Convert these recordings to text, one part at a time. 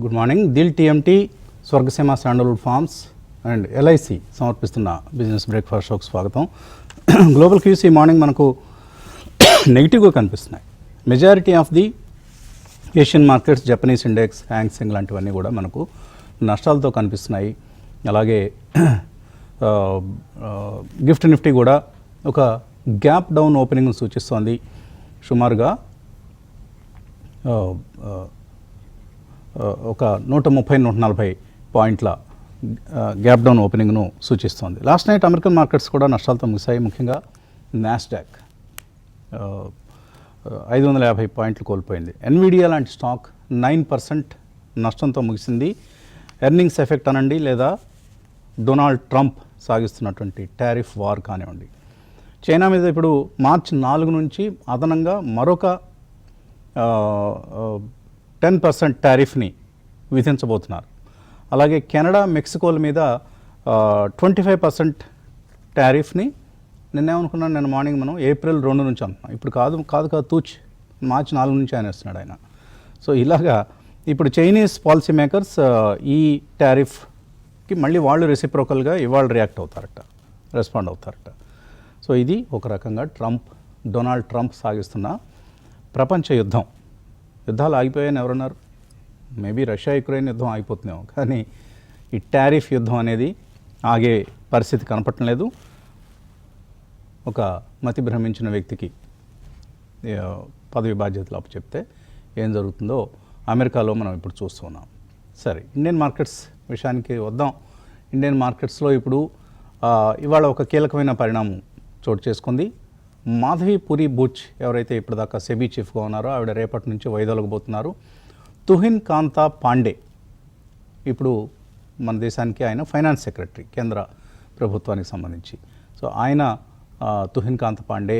Good morning. Dil TMT, Swargaseema sandalwood farms and LIC సమర్పిస్తున్న business breakfast షోకి స్వాగతం. గ్లోబల్ క్యూస్ ఈ మార్నింగ్ మనకు నెగిటివ్గా కనిపిస్తున్నాయి. Majority of the Asian markets, Japanese index, Hang Seng లాంటివన్నీ కూడా మనకు నష్టాలతో కనిపిస్తున్నాయి. అలాగే గిఫ్ట్ నిఫ్టీ కూడా ఒక గ్యాప్ డౌన్ ఓపెనింగ్ను సూచిస్తోంది. సుమారుగా ఒక 130-140 పాయింట్ల గ్యాప్ డౌన్ ఓపెనింగ్ను సూచిస్తోంది. లాస్ట్ నైట్ అమెరికన్ మార్కెట్స్ కూడా నష్టాలతో ముగిశాయి. ముఖ్యంగా నాస్డాక్ 550 పాయింట్లు కోల్పోయింది. ఎన్విడియా లాంటి స్టాక్ 9% నష్టంతో ముగిసింది. ఎర్నింగ్స్ ఎఫెక్ట్ అనండి, లేదా డొనాల్డ్ ట్రంప్ సాగిస్తున్నటువంటి టారిఫ్ వార్ కానివ్వండి. చైనా మీద ఇప్పుడు మార్చి 4 నుంచి అదనంగా మరొక 10% టారిఫ్ని విధించబోతున్నారు. అలాగే కెనడా, మెక్సికోల మీద 25% టారిఫ్ని నిన్నేమనుకున్నాను నేను మార్నింగ్ మనం ఏప్రిల్ 2 నుంచి అనుకున్నాం. ఇప్పుడు కాదు తూచ్ మార్చి 4 నుంచి ఆయన ఇస్తున్నాడు ఆయన. సో ఇలాగా ఇప్పుడు చైనీస్ పాలసీ మేకర్స్ ఈ టారిఫ్కి మళ్ళీ వాళ్ళు రెసిప్రోకల్గా ఇవాళ రెస్పాండ్ అవుతారట. సో ఇది ఒక రకంగా డొనాల్డ్ ట్రంప్ సాగిస్తున్న ప్రపంచ యుద్ధం. యుద్ధాలు ఆగిపోయాయని ఎవరన్నారు? మేబీ రష్యా యుక్రెయిన్ యుద్ధం ఆగిపోతున్నాం, కానీ ఈ టారిఫ్ యుద్ధం అనేది ఆగే పరిస్థితి కనపడటం లేదు. ఒక మతి భ్రమించిన వ్యక్తికి పదవి బాధ్యతలు అప్పచెప్తే ఏం జరుగుతుందో అమెరికాలో మనం ఇప్పుడు చూస్తున్నాం. సరే, ఇండియన్ మార్కెట్స్ విషయానికి వద్దాం. ఇండియన్ మార్కెట్స్లో ఇప్పుడు ఇవాళ ఒక కీలకమైన పరిణామం చోటు చేసుకుంది. మాధవి పురి బుచ్ ఎవరైతే ఇప్పటిదాకా సెబీ చీఫ్గా ఉన్నారో ఆవిడ రేపటి నుంచి వైదొలగబోతున్నారు. తుహిన్ కాంతా పాండే ఇప్పుడు మన దేశానికి ఆయన ఫైనాన్స్ సెక్రటరీ, కేంద్ర ప్రభుత్వానికి సంబంధించి. సో ఆయన తుహిన్ కాంతా పాండే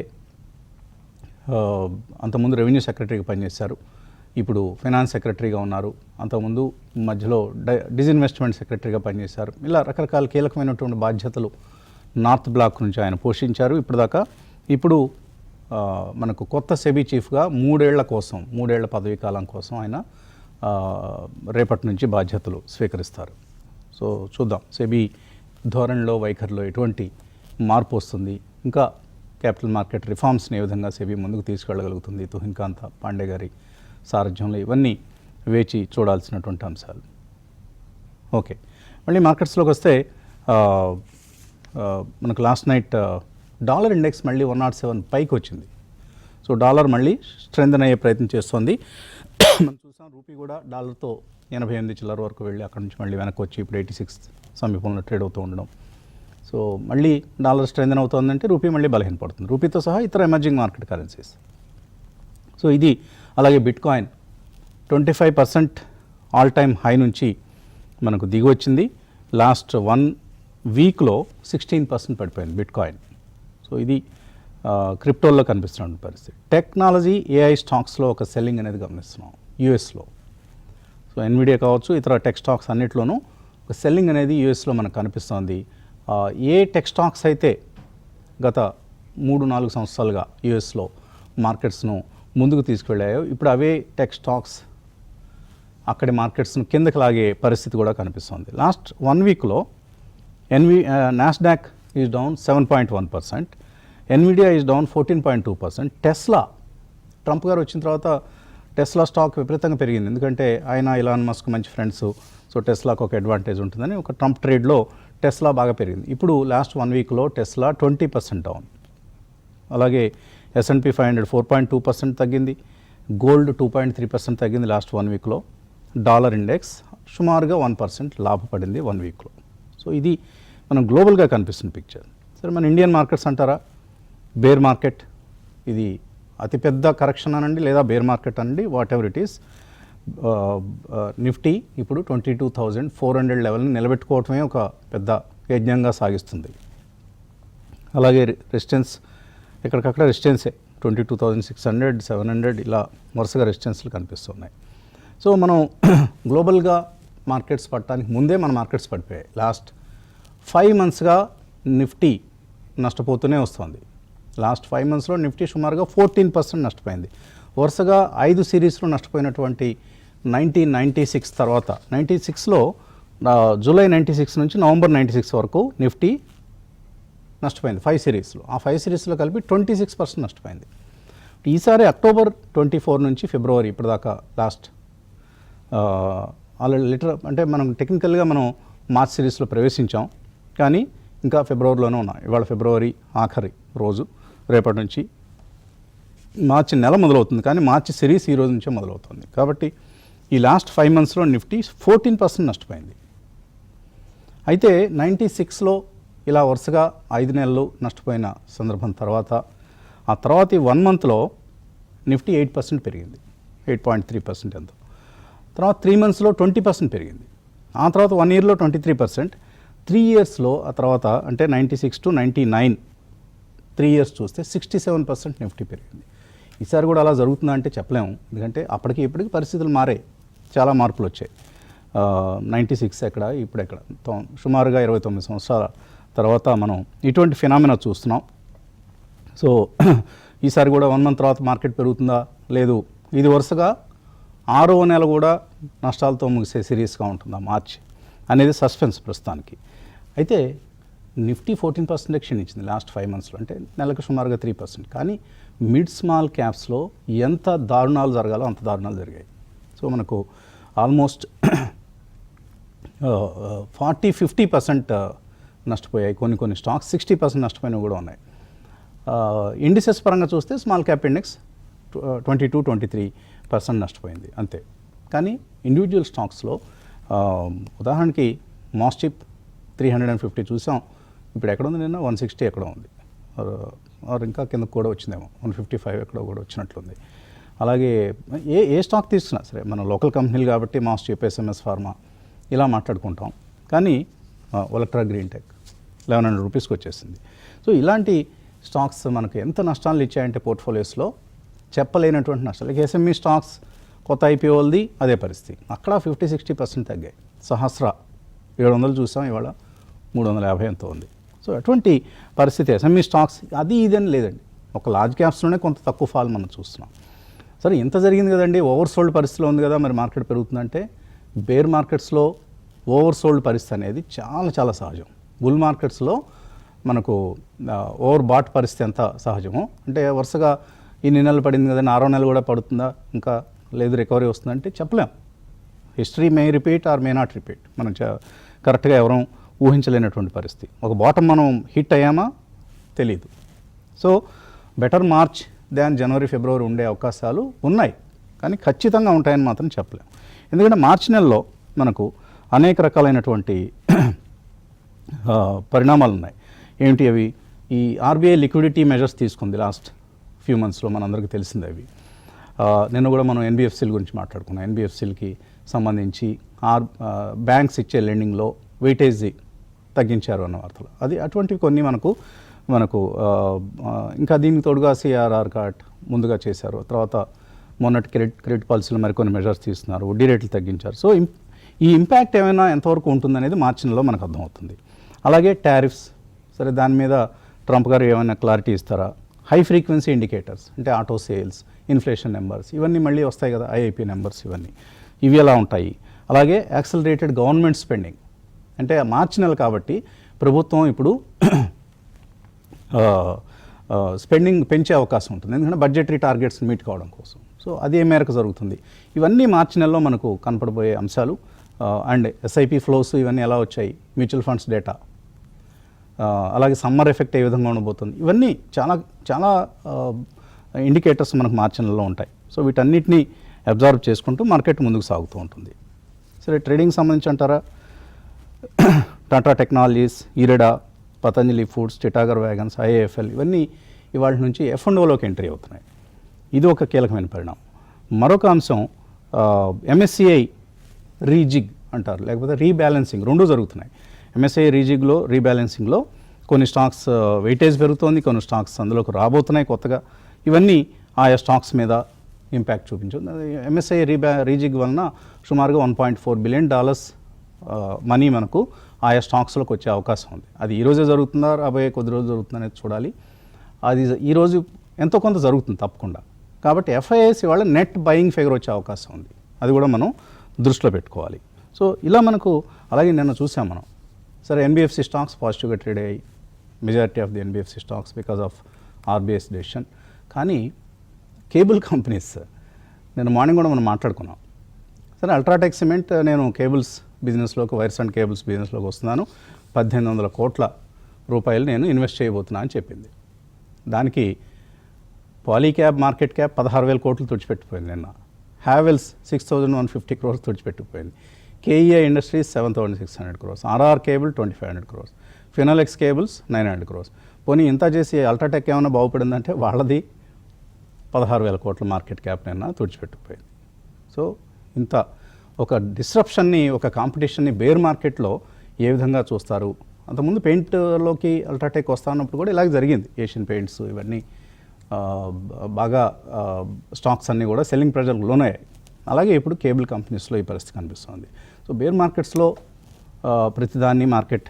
అంతకుముందు రెవెన్యూ సెక్రటరీగా పనిచేశారు, ఇప్పుడు ఫైనాన్స్ సెక్రటరీగా ఉన్నారు. అంతకుముందు మధ్యలో డిజిన్వెస్ట్మెంట్ సెక్రటరీగా పనిచేశారు. ఇలా రకరకాల కీలకమైనటువంటి బాధ్యతలు నార్త్ బ్లాక్ నుంచి ఆయన పోషించారు ఇప్పటిదాకా. ఇప్పుడు మనకు కొత్త సెబీ చీఫ్గా 3 ఏళ్ల పదవీ కాలం కోసం ఆయన రేపటి నుంచి బాధ్యతలు స్వీకరిస్తారు. సో చూద్దాం సెబీ ధోరణిలో, వైఖరిలో ఎటువంటి మార్పు వస్తుంది, ఇంకా క్యాపిటల్ మార్కెట్ రిఫార్మ్స్ని ఏ విధంగా సెబీ ముందుకు తీసుకెళ్ళగలుగుతుంది తుహిన్ కాంతా పాండే గారి సారథ్యంలో. ఇవన్నీ వేచి చూడాల్సినటువంటి అంశాలు. ఓకే, మళ్ళీ మార్కెట్స్లోకి వస్తే మనకు లాస్ట్ నైట్ డాలర్ ఇండెక్స్ మళ్ళీ 107 పైకి వచ్చింది. సో డాలర్ మళ్ళీ స్ట్రెంథెన్ అయ్యే ప్రయత్నం చేస్తోంది. మనం చూసాం రూపీ కూడా డాలర్తో 88 చిల్లర వరకు వెళ్ళి అక్కడి నుంచి మళ్ళీ వెనక్కి వచ్చి ఇప్పుడు 86 సమీపంలో ట్రేడ్ అవుతూ ఉండడం. సో మళ్ళీ డాలర్ స్ట్రెంథెన్ అవుతుందంటే రూపీ మళ్ళీ బలహీనపడుతుంది, రూపీతో సహా ఇతర ఎమర్జింగ్ మార్కెట్ కరెన్సీస్. సో ఇది. అలాగే బిట్కాయిన్ 25% ఆల్ టైమ్ హై నుంచి మనకు దిగి వచ్చింది. లాస్ట్ 1 వీక్లో 16% పడిపోయింది బిట్కాయిన్. సో ఇది క్రిప్టోల్లో కనిపిస్తున్న పరిస్థితి. టెక్నాలజీ, ఏఐ స్టాక్స్లో ఒక సెల్లింగ్ అనేది గమనిస్తున్నాం యూఎస్లో. సో ఎన్విడియా కావచ్చు, ఇతర టెక్ స్టాక్స్ అన్నిట్లోనూ ఒక సెల్లింగ్ అనేది యూఎస్లో మనకు కనిపిస్తోంది. ఏ టెక్ స్టాక్స్ అయితే గత 3-4 సంవత్సరాలుగా యూఎస్లో మార్కెట్స్ను ముందుకు తీసుకువెళ్ళాయో ఇప్పుడు అవే టెక్ స్టాక్స్ అక్కడి మార్కెట్స్ను కిందకి లాగే పరిస్థితి కూడా కనిపిస్తోంది. లాస్ట్ 1 వీక్లో Nasdaq is down 7.1%, Nvidia is down 14.2%. Tesla, Trump గారు వచ్చిన తర్వాత టెస్లా స్టాక్ విపరీతంగా పెరిగింది, ఎందుకంటే ఆయన ఇలాన్ మస్క్ మంచి ఫ్రెండ్స్. సో టెస్లాకు ఒక అడ్వాంటేజ్ ఉంటుందని ఒక ట్రంప్ ట్రేడ్లో టెస్లా బాగా పెరిగింది. ఇప్పుడు లాస్ట్ 1 వీక్లో టెస్లా 20% డౌన్. అలాగే S&P 500 4.2% తగ్గింది. గోల్డ్ 2.3% తగ్గింది లాస్ట్ 1 వీక్లో. డాలర్ ఇండెక్స్ సుమారుగా 1% లాభపడింది 1 వీక్లో. సో ఇది మనం గ్లోబల్గా కనిపిస్తున్న పిక్చర్. సరే, మన ఇండియన్ మార్కెట్స్ అంటారా? బేర్ మార్కెట్, ఇది అతిపెద్ద కరెక్షన్ అనండి, లేదా బేర్ మార్కెట్ అనండి, what ever it is. Nifty ఇప్పుడు 22,400 లెవెల్ని నిలబెట్టుకోవటమే ఒక పెద్ద యజ్ఞంగా సాగిస్తుంది. అలాగే రెసిస్టెన్స్ ఎక్కడికక్కడ రెసిస్టెన్సే 22,600, 700 ఇలా వరుసగా రెసిస్టెన్స్లు కనిపిస్తున్నాయి. సో మనం గ్లోబల్గా మార్కెట్స్ పడటానికి ముందే మన మార్కెట్స్ పడిపోయాయి. లాస్ట్ 5 మంత్స్గా నిఫ్టీ నష్టపోతూనే వస్తుంది. లాస్ట్ 5 మంత్స్లో నిఫ్టీ సుమారుగా 14% నష్టపోయింది. వరుసగా 5 సిరీస్లో నష్టపోయినటువంటి 1996 తర్వాత 96లో జూలై 96 నుంచి నవంబర్ 96 వరకు నిఫ్టీ నష్టపోయింది 5 సిరీస్లో. ఆ 5 సిరీస్లో కలిపి 26% నష్టపోయింది. ఈసారి అక్టోబర్ 24 నుంచి ఫిబ్రవరి ఇప్పటిదాకా లాస్ట్ ఆల్రెడీ అంటే మనం టెక్నికల్గా మనం మార్చ్ సిరీస్లో ప్రవేశించాం, కానీ ఇంకా ఫిబ్రవరిలోనే ఉన్నాం. ఇవాళ ఫిబ్రవరి ఆఖరి రోజు, రేపటి నుంచి మార్చి నెల మొదలవుతుంది, కానీ మార్చి సిరీస్ ఈ రోజు నుంచే మొదలవుతుంది. కాబట్టి ఈ లాస్ట్ 5 మంత్స్లో నిఫ్టీ 14% నష్టపోయింది. అయితే 96లో ఇలా వరుసగా 5 నెలలు నష్టపోయిన సందర్భం తర్వాత ఆ తర్వాత ఈ 1 మంత్లో నిఫ్టీ 8% పెరిగింది, 8.3% ఎంతో. తర్వాత 3 మంత్స్లో 20% పెరిగింది. ఆ తర్వాత 1 ఇయర్లో 23%, 3 ఇయర్స్లో ఆ తర్వాత అంటే 96 to 99 3 ఇయర్స్ చూస్తే 67% నిఫ్టీ పెరిగింది. ఈసారి కూడా అలా జరుగుతుందా అంటే చెప్పలేము, ఎందుకంటే అప్పటికి ఇప్పటికి పరిస్థితులు మారాయి, చాలా మార్పులు వచ్చాయి. 96 ఎక్కడ, ఇప్పుడు ఎక్కడ, సుమారుగా 29 సంవత్సరాల తర్వాత మనం ఇటువంటి ఫినామినా చూస్తున్నాం. సో ఈసారి కూడా 1 మంత్ తర్వాత మార్కెట్ పెరుగుతుందా లేదు, ఇది వరుసగా 6వ నెల కూడా నష్టాలతో ముగిసే సిరీస్గా ఉంటుందా మార్చ్ అనేది సస్పెన్స్ ప్రస్తుతానికి. అయితే నిఫ్టీ 14% క్షీణించింది లాస్ట్ 5 మంత్స్లో, అంటే నెలకు సుమారుగా 3%. కానీ మిడ్ స్మాల్ క్యాప్స్లో ఎంత దారుణాలు జరగాలో అంత దారుణాలు జరిగాయి. సో మనకు ఆల్మోస్ట్ 40-50% నష్టపోయాయి. కొన్ని స్టాక్స్ 60% నష్టపోయినవి కూడా ఉన్నాయి. ఇండిసెస్ పరంగా చూస్తే స్మాల్ క్యాప్ ఇండెక్స్ 22-23% నష్టపోయింది అంతే. కానీ ఇండివిజువల్ స్టాక్స్లో ఉదాహరణకి మాస్టిప్ 350 చూసాం, ఇప్పుడు ఎక్కడ ఉంది, నిన్న 160 ఎక్కడ ఉంది, ఇంకా కిందకు కూడా వచ్చిందేమో 155 ఎక్కడ కూడా వచ్చినట్లుంది. అలాగే ఏ స్టాక్ తీసుకున్నా సరే మనం లోకల్ కంపెనీలు కాబట్టి మాస్టిప్, ఎస్ఎంఎస్ ఫార్మా ఇలా మాట్లాడుకుంటాం, కానీ ఒలెక్ట్రా గ్రీన్ టెక్ 1100 రూపీస్కి వచ్చేసింది. సో ఇలాంటి స్టాక్స్ మనకు ఎంత నష్టాలు ఇచ్చాయంటే పోర్ట్ఫోలియోస్లో చెప్పలేనటువంటి నష్టాలు. ఎస్ఎంఈ స్టాక్స్ కొత్త ఐపీఓలది అదే పరిస్థితి, అక్కడ 50-60% తగ్గాయి. సహస్ర 700 చూసాం, ఇవాళ 350 ఎంతో ఉంది. సో అటువంటి పరిస్థితి ఎస్ఎంఈ స్టాక్స్ అది ఇదని లేదండి, ఒక లార్జ్ క్యాప్స్లోనే కొంత తక్కువ ఫాల్ మనం చూస్తున్నాం. సరే ఇంత జరిగింది కదండి, ఓవర్సోల్డ్ పరిస్థితిలో ఉంది కదా, మరి మార్కెట్ పెరుగుతుందంటే బేర్ మార్కెట్స్లో ఓవర్సోల్డ్ పరిస్థితి అనేది చాలా చాలా సహజం. బుల్ మార్కెట్స్లో మనకు ఓవర్ బాట్ పరిస్థితి ఎంత సహజమో, అంటే వరుసగా ఇన్ని నెలలు పడింది కదండి, 6వ నెల కూడా పడుతుందా, ఇంకా లేదు రికవరీ వస్తుందంటే చెప్పలేం. History may repeat or may not repeat, మనం కరెక్ట్గా ఎవరూ ఊహించలేనటువంటి పరిస్థితి. ఒక బాటం మనం హిట్ అయ్యామా తెలీదు. సో బెటర్ మార్చ్ దాన్ జనవరి ఫిబ్రవరి ఉండే అవకాశాలు ఉన్నాయి, కానీ ఖచ్చితంగా ఉంటాయని మాత్రం చెప్పలేం. ఎందుకంటే మార్చి నెలలో మనకు అనేక రకాలైనటువంటి పరిణామాలు ఉన్నాయి. ఏమిటి అవి? ఈ ఆర్బీఐ లిక్విడిటీ మెజర్స్ తీసుకుంది లాస్ట్ ఫ్యూ మంత్స్లో, మనందరికీ తెలిసింది అవి. నిన్న కూడా మనం ఎన్బిఎఫ్సిల గురించి మాట్లాడుకున్నాం. ఎన్బిఎఫ్సిలకి సంబంధించి బ్యాంక్స్ ఇచ్చే లెండింగ్లో వెయిటేజ్ తగ్గించారు అన్న వార్తలు, అది అటువంటివి కొన్ని మనకు ఇంకా దీనికి తోడుగా సిఆర్ఆర్ కార్డ్ ముందుగా చేశారు. తర్వాత మొన్నటి క్రెడిట్ పాలసీలో మరికొన్ని మెజర్స్ తీసుకున్నారు, వడ్డీ రేట్లు తగ్గించారు. సో ఈ ఇంపాక్ట్ ఏమైనా ఎంతవరకు ఉంటుందనేది మార్చి నెలలో మనకు అర్థమవుతుంది. అలాగే టారిఫ్స్, సరే దాని మీద ట్రంప్ గారు ఏమైనా క్లారిటీ ఇస్తారా? హై ఫ్రీక్వెన్సీ ఇండికేటర్స్ అంటే ఆటో సేల్స్, ఇన్ఫ్లేషన్ నెంబర్స్, ఇవన్నీ మళ్ళీ వస్తాయి కదా, ఐఐపీ నెంబర్స్, ఇవి ఎలా ఉంటాయి? అలాగే యాక్సలరేటెడ్ గవర్నమెంట్ స్పెండింగ్, అంటే మార్చి నెల కాబట్టి ప్రభుత్వం ఇప్పుడు స్పెండింగ్ పెంచే అవకాశం ఉంటుంది, ఎందుకంటే బడ్జెటరీ టార్గెట్స్ మీట్ కావడం కోసం. సో అది ఏ మేరకు జరుగుతుంది, ఇవన్నీ మార్చి నెలలో మనకు కనపడబోయే అంశాలు. అండ్ ఎస్ఐపి ఫ్లోస్ ఇవన్నీ ఎలా వచ్చాయి, మ్యూచువల్ ఫండ్స్ డేటా, అలాగే సమ్మర్ ఎఫెక్ట్ ఏ విధంగా ఉండబోతుంది, ఇవన్నీ చాలా చాలా ఇండికేటర్స్ మనకు మార్చి నెలలో ఉంటాయి. సో వీటన్నిటిని అబ్జర్వ్ చేసుకుంటూ మార్కెట్ ముందుకు సాగుతూ ఉంటుంది. సరే ట్రేడింగ్ సంబంధించి అంటారా, Tata technologies, IREDA, Patanjali foods, Titagarh wagons, IIFL ఇవన్నీ ఇవాళ నుంచి F&Oలోకి ఎంట్రీ అవుతున్నాయి. ఇది ఒక కీలకమైన పరిణామం. మరొక అంశం ఎంఎస్సిఐ రీజిగ్ అంటారు, లేకపోతే రీబ్యాలెన్సింగ్, రెండు జరుగుతున్నాయి. ఎంఎస్సిఐ రీబ్యాలెన్సింగ్లో కొన్ని స్టాక్స్ వెయిటేజ్ పెరుగుతోంది, కొన్ని స్టాక్స్ అందులోకి రాబోతున్నాయి కొత్తగా. ఇవన్నీ ఆయా స్టాక్స్ మీద ఇంపాక్ట్ చూపించింది. ఎంఎస్సిఐ రీజిగ్ వలన సుమారుగా $1.4 బిలియన్ మనీ మనకు ఆయా స్టాక్స్లోకి వచ్చే అవకాశం ఉంది. అది ఈరోజే జరుగుతుందా, రాబోయే కొద్ది రోజులు జరుగుతుందా అనేది చూడాలి. అది ఈరోజు ఎంతో కొంత జరుగుతుంది తప్పకుండా. కాబట్టి ఎఫ్ఐఎస్ ఇవాళ నెట్ బయింగ్ ఫిగర్ వచ్చే అవకాశం ఉంది. అది కూడా మనం దృష్టిలో పెట్టుకోవాలి. సో ఇలా మనకు అలాగే నిన్న చూసాం మనం. సరే ఎన్బిఎఫ్సి స్టాక్స్ పాజిటివ్గా ట్రేడ్ అయ్యాయి, majority of the NBFC stocks because of RBI's decision. కానీ కేబుల్ కంపెనీస్ నేను మార్నింగ్ కూడా మనం మాట్లాడుకున్నాం. సరే అల్ట్రాటెక్ సిమెంట్ నేను కేబుల్స్ బిజినెస్లోకి, వైర్స్ అండ్ కేబుల్స్ బిజినెస్లోకి వస్తున్నాను, 1800 కోట్ల రూపాయలు నేను ఇన్వెస్ట్ చేయబోతున్నా అని చెప్పింది. దానికి పాలీక్యాబ్ మార్కెట్ క్యాప్ 16,000 కోట్లు తుడిచిపెట్టిపోయింది నిన్న. హ్యావెల్స్ 6,150 crores తుడిచిపెట్టిపోయింది. KEI industries 7,600 crores, RR cable 2,500 crores, Finolex cables 900 crores. పోనీ ఇంత చేసి అల్ట్రాటెక్ ఏమైనా బాగుపడిందంటే వాళ్ళది 16,000 కోట్ల మార్కెట్ క్యాప్ నిన్న తుడిచిపెట్టిపోయింది. సో ఇంత ఒక డిస్రప్షన్ని, ఒక కాంపిటీషన్ని బేర్ మార్కెట్లో ఏ విధంగా చూస్తారు? అంతకుముందు పెయింట్లోకి అల్ట్రాటెక్ వస్తా ఉన్నప్పుడు కూడా ఇలాగే జరిగింది. ఏషియన్ పెయింట్స్ ఇవన్నీ బాగా స్టాక్స్ అన్నీ కూడా సెల్లింగ్ ప్రెజర్కి లోనయ్యాయి. అలాగే ఇప్పుడు కేబుల్ కంపెనీస్లో ఈ పరిస్థితి కనిపిస్తుంది. సో బేర్ మార్కెట్స్లో ప్రతిదాన్ని మార్కెట్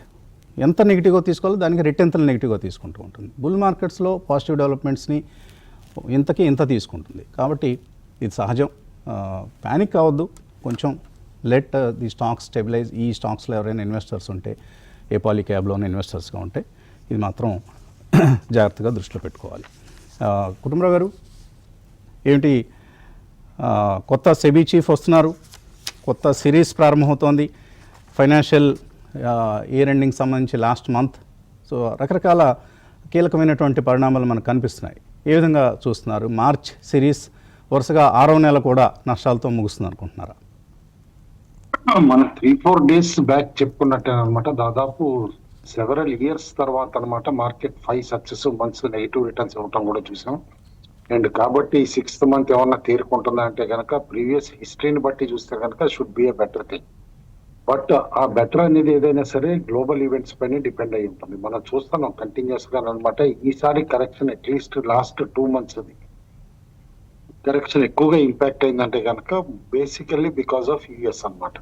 ఎంత నెగిటివ్గా తీసుకోవాలో దానికి రెట్టెంతలు నెగిటివ్గా తీసుకుంటూ ఉంటుంది. బుల్ మార్కెట్స్లో పాజిటివ్ డెవలప్మెంట్స్ని ఇంతకి ఇంత తీసుకుంటుంది. కాబట్టి ఇది సహజం, ప్యానిక్ కావద్దు, కొంచెం లెట్ ది స్టాక్స్ స్టెబిలైజ్. ఈ స్టాక్స్లో ఎవరైనా ఇన్వెస్టర్స్ ఉంటే, ఏ పాలీక్యాబ్లోనే ఇన్వెస్టర్స్గా ఉంటే ఇది మాత్రం జాగ్రత్తగా దృష్టిలో పెట్టుకోవాలి. కుటుంబరావు గారు, ఏమిటి కొత్త సెబీ చీఫ్ వస్తున్నారు, కొత్త సిరీస్ ప్రారంభమవుతోంది, ఫైనాన్షియల్ ఇయర్ ఎండింగ్ సంబంధించి లాస్ట్ మంత్. సో రకరకాల కీలకమైనటువంటి పరిణామాలు మనకు కనిపిస్తున్నాయి. ఏ విధంగా చూస్తున్నారు? మార్చ్ సిరీస్ వరుసగా 6వ నెల కూడా నష్టాలతో ముగుస్తుంది అనుకుంటున్నారా? మన 3-4 days బ్యాక్ చెప్పుకున్నట్టే అనమాట. దాదాపు సెవరల్ ఇయర్స్ తర్వాత అనమాట market 5 successive months negative returns ఇవ్వటం కూడా చూసాం. అండ్ కాబట్టి 6th month ఏమన్నా తేరుకుంటుందా అంటే కనుక ప్రీవియస్ హిస్టరీని బట్టి చూస్తే కనుక should be A better thing. But ఆ బెటర్ అనేది ఏదైనా సరే గ్లోబల్ ఈవెంట్స్ పైన డిపెండ్ అయి ఉంటుంది. మనం చూస్తున్నాం కంటిన్యూస్ గా అనమాట. ఈసారి correction at least last 2 months correction ఎక్కువగా ఇంపాక్ట్ అయిందంటే కనుక బేసికల్లీ బికాస్ ఆఫ్ యుఎస్ అనమాట.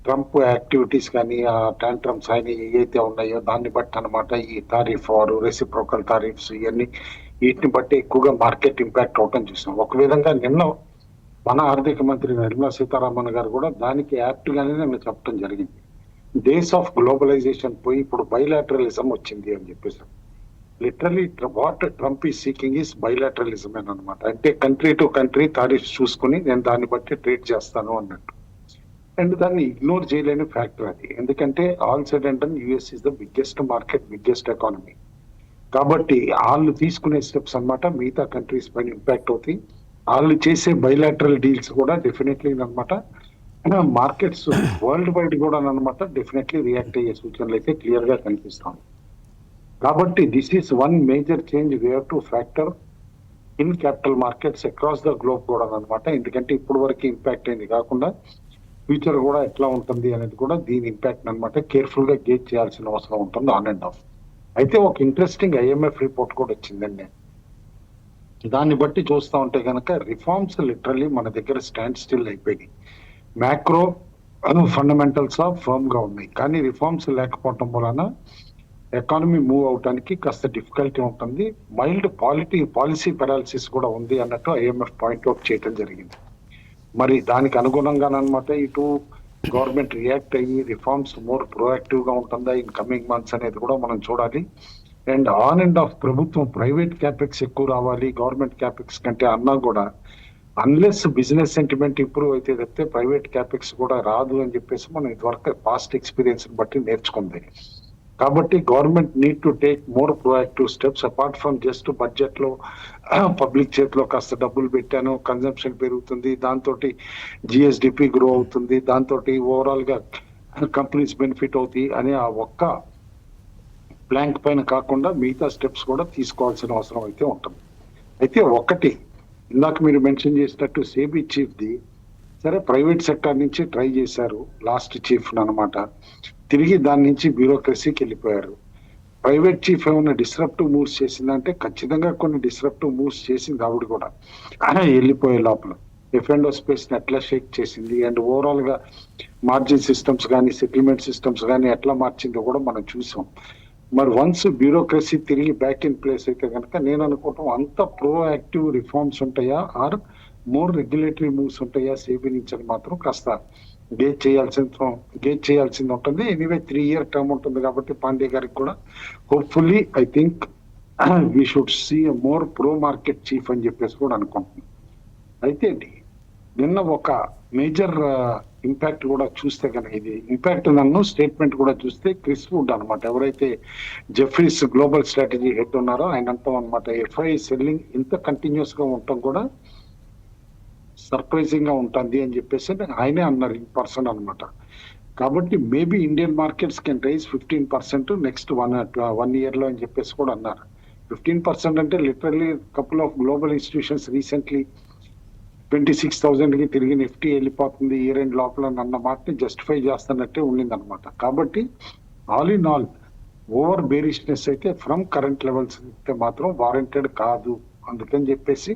ట్రంప్ యాక్టివిటీస్ కానీ ఆ టాంట్రమ్స్ ఆయన ఏవైతే ఉన్నాయో దాన్ని బట్టి అనమాట ఈ టారిఫ్ వారు, రెసిప్రోకల్ టారిఫ్స్ ఇవన్నీ వీటిని బట్టి ఎక్కువగా మార్కెట్ ఇంపాక్ట్ అవటం చూసాం. ఒక విధంగా నిన్న మన ఆర్థిక మంత్రి నిర్మలా సీతారామన్ గారు కూడా దానికి యాప్ట్ గానే నేను చెప్పడం జరిగింది. డేస్ ఆఫ్ గ్లోబలైజేషన్ పోయి ఇప్పుడు బైలాటరలిజం వచ్చింది అని చెప్పేసి. లిటరలీ వాట్ ట్రంప్ ఈ సీకింగ్ ఈస్ బైలాటరలిజం అనమాట. అంటే కంట్రీ టు కంట్రీ టారిఫ్స్ చూసుకుని నేను దాన్ని బట్టి ట్రేడ్ చేస్తాను అన్నట్టు. అండ్ దాన్ని ఇగ్నోర్ చేయలేని ఫ్యాక్టర్ అది. ఎందుకంటే all side and US is the biggest market, biggest economy. కాబట్టి వాళ్ళు తీసుకునే స్టెప్స్ అనమాట మిగతా కంట్రీస్ పైన ఇంపాక్ట్ అవుతాయి. వాళ్ళు చేసే బైలాటరల్ డీల్స్ కూడా డెఫినెట్లీ అనమాట మార్కెట్స్ వరల్డ్ వైడ్ కూడా అనమాట డెఫినెట్లీ రియాక్ట్ అయ్యే సూచనలు అయితే క్లియర్ గా కనిపిస్తాం. కాబట్టి this is one major change we have to factor in capital markets across the globe కూడా అనమాట. ఎందుకంటే ఇప్పుడు వరకు ఇంపాక్ట్ అయింది కాకుండా ఫ్యూచర్ కూడా ఎట్లా ఉంటుంది అనేది కూడా దీని ఇంపాక్ట్ అనమాట కేర్ఫుల్ గా గేజ్ చేయాల్సిన అవసరం ఉంటుంది ఆన్ అండ్ ఆఫ్. అయితే ఒక ఇంట్రెస్టింగ్ ఐఎంఎఫ్ రిపోర్ట్ కూడా వచ్చిందండి. దాన్ని బట్టి చూస్తూ ఉంటే కనుక రిఫార్మ్స్ లిటరల్లీ మన దగ్గర స్టాండ్ స్టిల్ అయిపోయినాయి. మ్యాక్రో ఫండమెంటల్స్ ఫర్మ్ గా ఉన్నాయి, కానీ రిఫార్మ్స్ లేకపోవటం వలన ఎకానమీ మూవ్ అవడానికి కాస్త డిఫికల్టీ ఉంటుంది. మైల్డ్ పాలసీ పెరాలసిస్ కూడా ఉంది అన్నట్టు ఐఎంఎఫ్ పాయింట్అవుట్ చేయడం జరిగింది. మరి దానికి అనుగుణంగానమాట ఇటు గవర్నమెంట్ రియాక్ట్ అయ్యి రిఫార్మ్స్ మోర్ ప్రొయాక్టివ్ గా ఉంటుందా ఇన్ కమింగ్ మంత్స్ అనేది కూడా మనం చూడాలి. అండ్ ఆన్ అండ్ ఆఫ్ ప్రభుత్వం ప్రైవేట్ క్యాపెక్స్ ఎక్కువ రావాలి గవర్నమెంట్ క్యాపెక్స్ కంటే అన్నా కూడా, అన్లెస్ బిజినెస్ సెంటిమెంట్ ఇంప్రూవ్ అయితే తప్పితే ప్రైవేట్ క్యాపెక్స్ కూడా రాదు అని చెప్పేసి మనం ఇదివరకు పాస్ట్ ఎక్స్పీరియన్స్ బట్టి నేర్చుకుంది. కాబట్టి government need to take more proactive steps apart from just budget లో పబ్లిక్ చేతిలో కాస్త డబ్బులు పెట్టాను, కన్జంప్షన్ పెరుగుతుంది, దాంతో జిఎస్డిపి గ్రో అవుతుంది, దాంతో ఓవరాల్ గా కంపెనీస్ బెనిఫిట్ అవుతాయి అనే ఆ ఒక్క ప్లాంక్ పైన కాకుండా మిగతా స్టెప్స్ కూడా తీసుకోవాల్సిన అవసరం అయితే ఉంటుంది. అయితే ఒకటి ఇందాక మీరు మెన్షన్ చేసినట్టు సేబీ చీఫ్ ది సరే ప్రైవేట్ సెక్టర్ నుంచి ట్రై చేశారు లాస్ట్ చీఫ్ అనమాట, తిరిగి దాని నుంచి బ్యూరోక్రసీకి వెళ్ళిపోయారు. ప్రైవేట్ చీఫ్ ఏమైనా డిస్రప్టివ్ మూవ్స్ చేసిందంటే ఖచ్చితంగా కొన్ని డిస్రప్టివ్ మూవ్స్ చేసింది ఆవిడ కూడా వెళ్ళిపోయే లోపల. ఎఫ్ఎండో స్పేస్ ని ఎట్లా షేక్ చేసింది అండ్ ఓవరాల్ గా మార్జిన్ సిస్టమ్స్ కానీ సెటిల్మెంట్ సిస్టమ్స్ కానీ ఎట్లా మార్చిందో కూడా మనం చూసాం. మరి వన్స్ బ్యూరోక్రసీ తిరిగి బ్యాక్ ఇన్ ప్లేస్ అయితే కనుక నేను అనుకోవటం అంత ప్రో యాక్టివ్ రిఫార్మ్స్ ఉంటాయా ఆర్ మోర్ రెగ్యులేటరీ మూవ్స్ ఉంటాయా సేబీ నుంచి అని మాత్రం కాస్త గేజ్ చేయాల్సింది ఉంటుంది. ఎనీవే 3 year టర్మ్ ఉంటుంది కాబట్టి పాండే గారికి కూడా hopefully I think we should see more pro market chief అని చెప్పేసి కూడా అనుకుంటున్నాను. అయితే నిన్న ఒక మేజర్ ఇంపాక్ట్ కూడా చూస్తే కనుక, ఇది ఇంపాక్ట్ నన్ను స్టేట్మెంట్ కూడా చూస్తే, క్రిస్ వుడ్ అనమాట, ఎవరైతే జెఫ్రీస్ గ్లోబల్ స్ట్రాటజీ హెడ్ ఉన్నారో ఆయన అంటాం అనమాట, ఎఫ్ఐ సెల్లింగ్ ఇంత కంటిన్యూస్ గా ఉండటం కూడా సర్ప్రైజింగ్ గా ఉంటుంది అని చెప్పేసి ఆయనే అన్నారు ఇన్ పర్సన్ అనమాట. కాబట్టి maybe Indian markets can rise 15% next 1 year లో అని చెప్పేసి కూడా అన్నారు. 15% అంటే literally couple of global institutions recently 26,000 కి తిరిగి నిఫ్టీ వెళ్ళిపోతుంది ఇయర్ ఎండ్ లోపల అన్న మాటని జస్టిఫై చేస్తున్నట్టే ఉండింది అనమాట. కాబట్టి all in all over bearishness అయితే ఫ్రమ్ కరెంట్ లెవెల్స్ అయితే మాత్రం వారంటెడ్ కాదు. అందుకని చెప్పేసి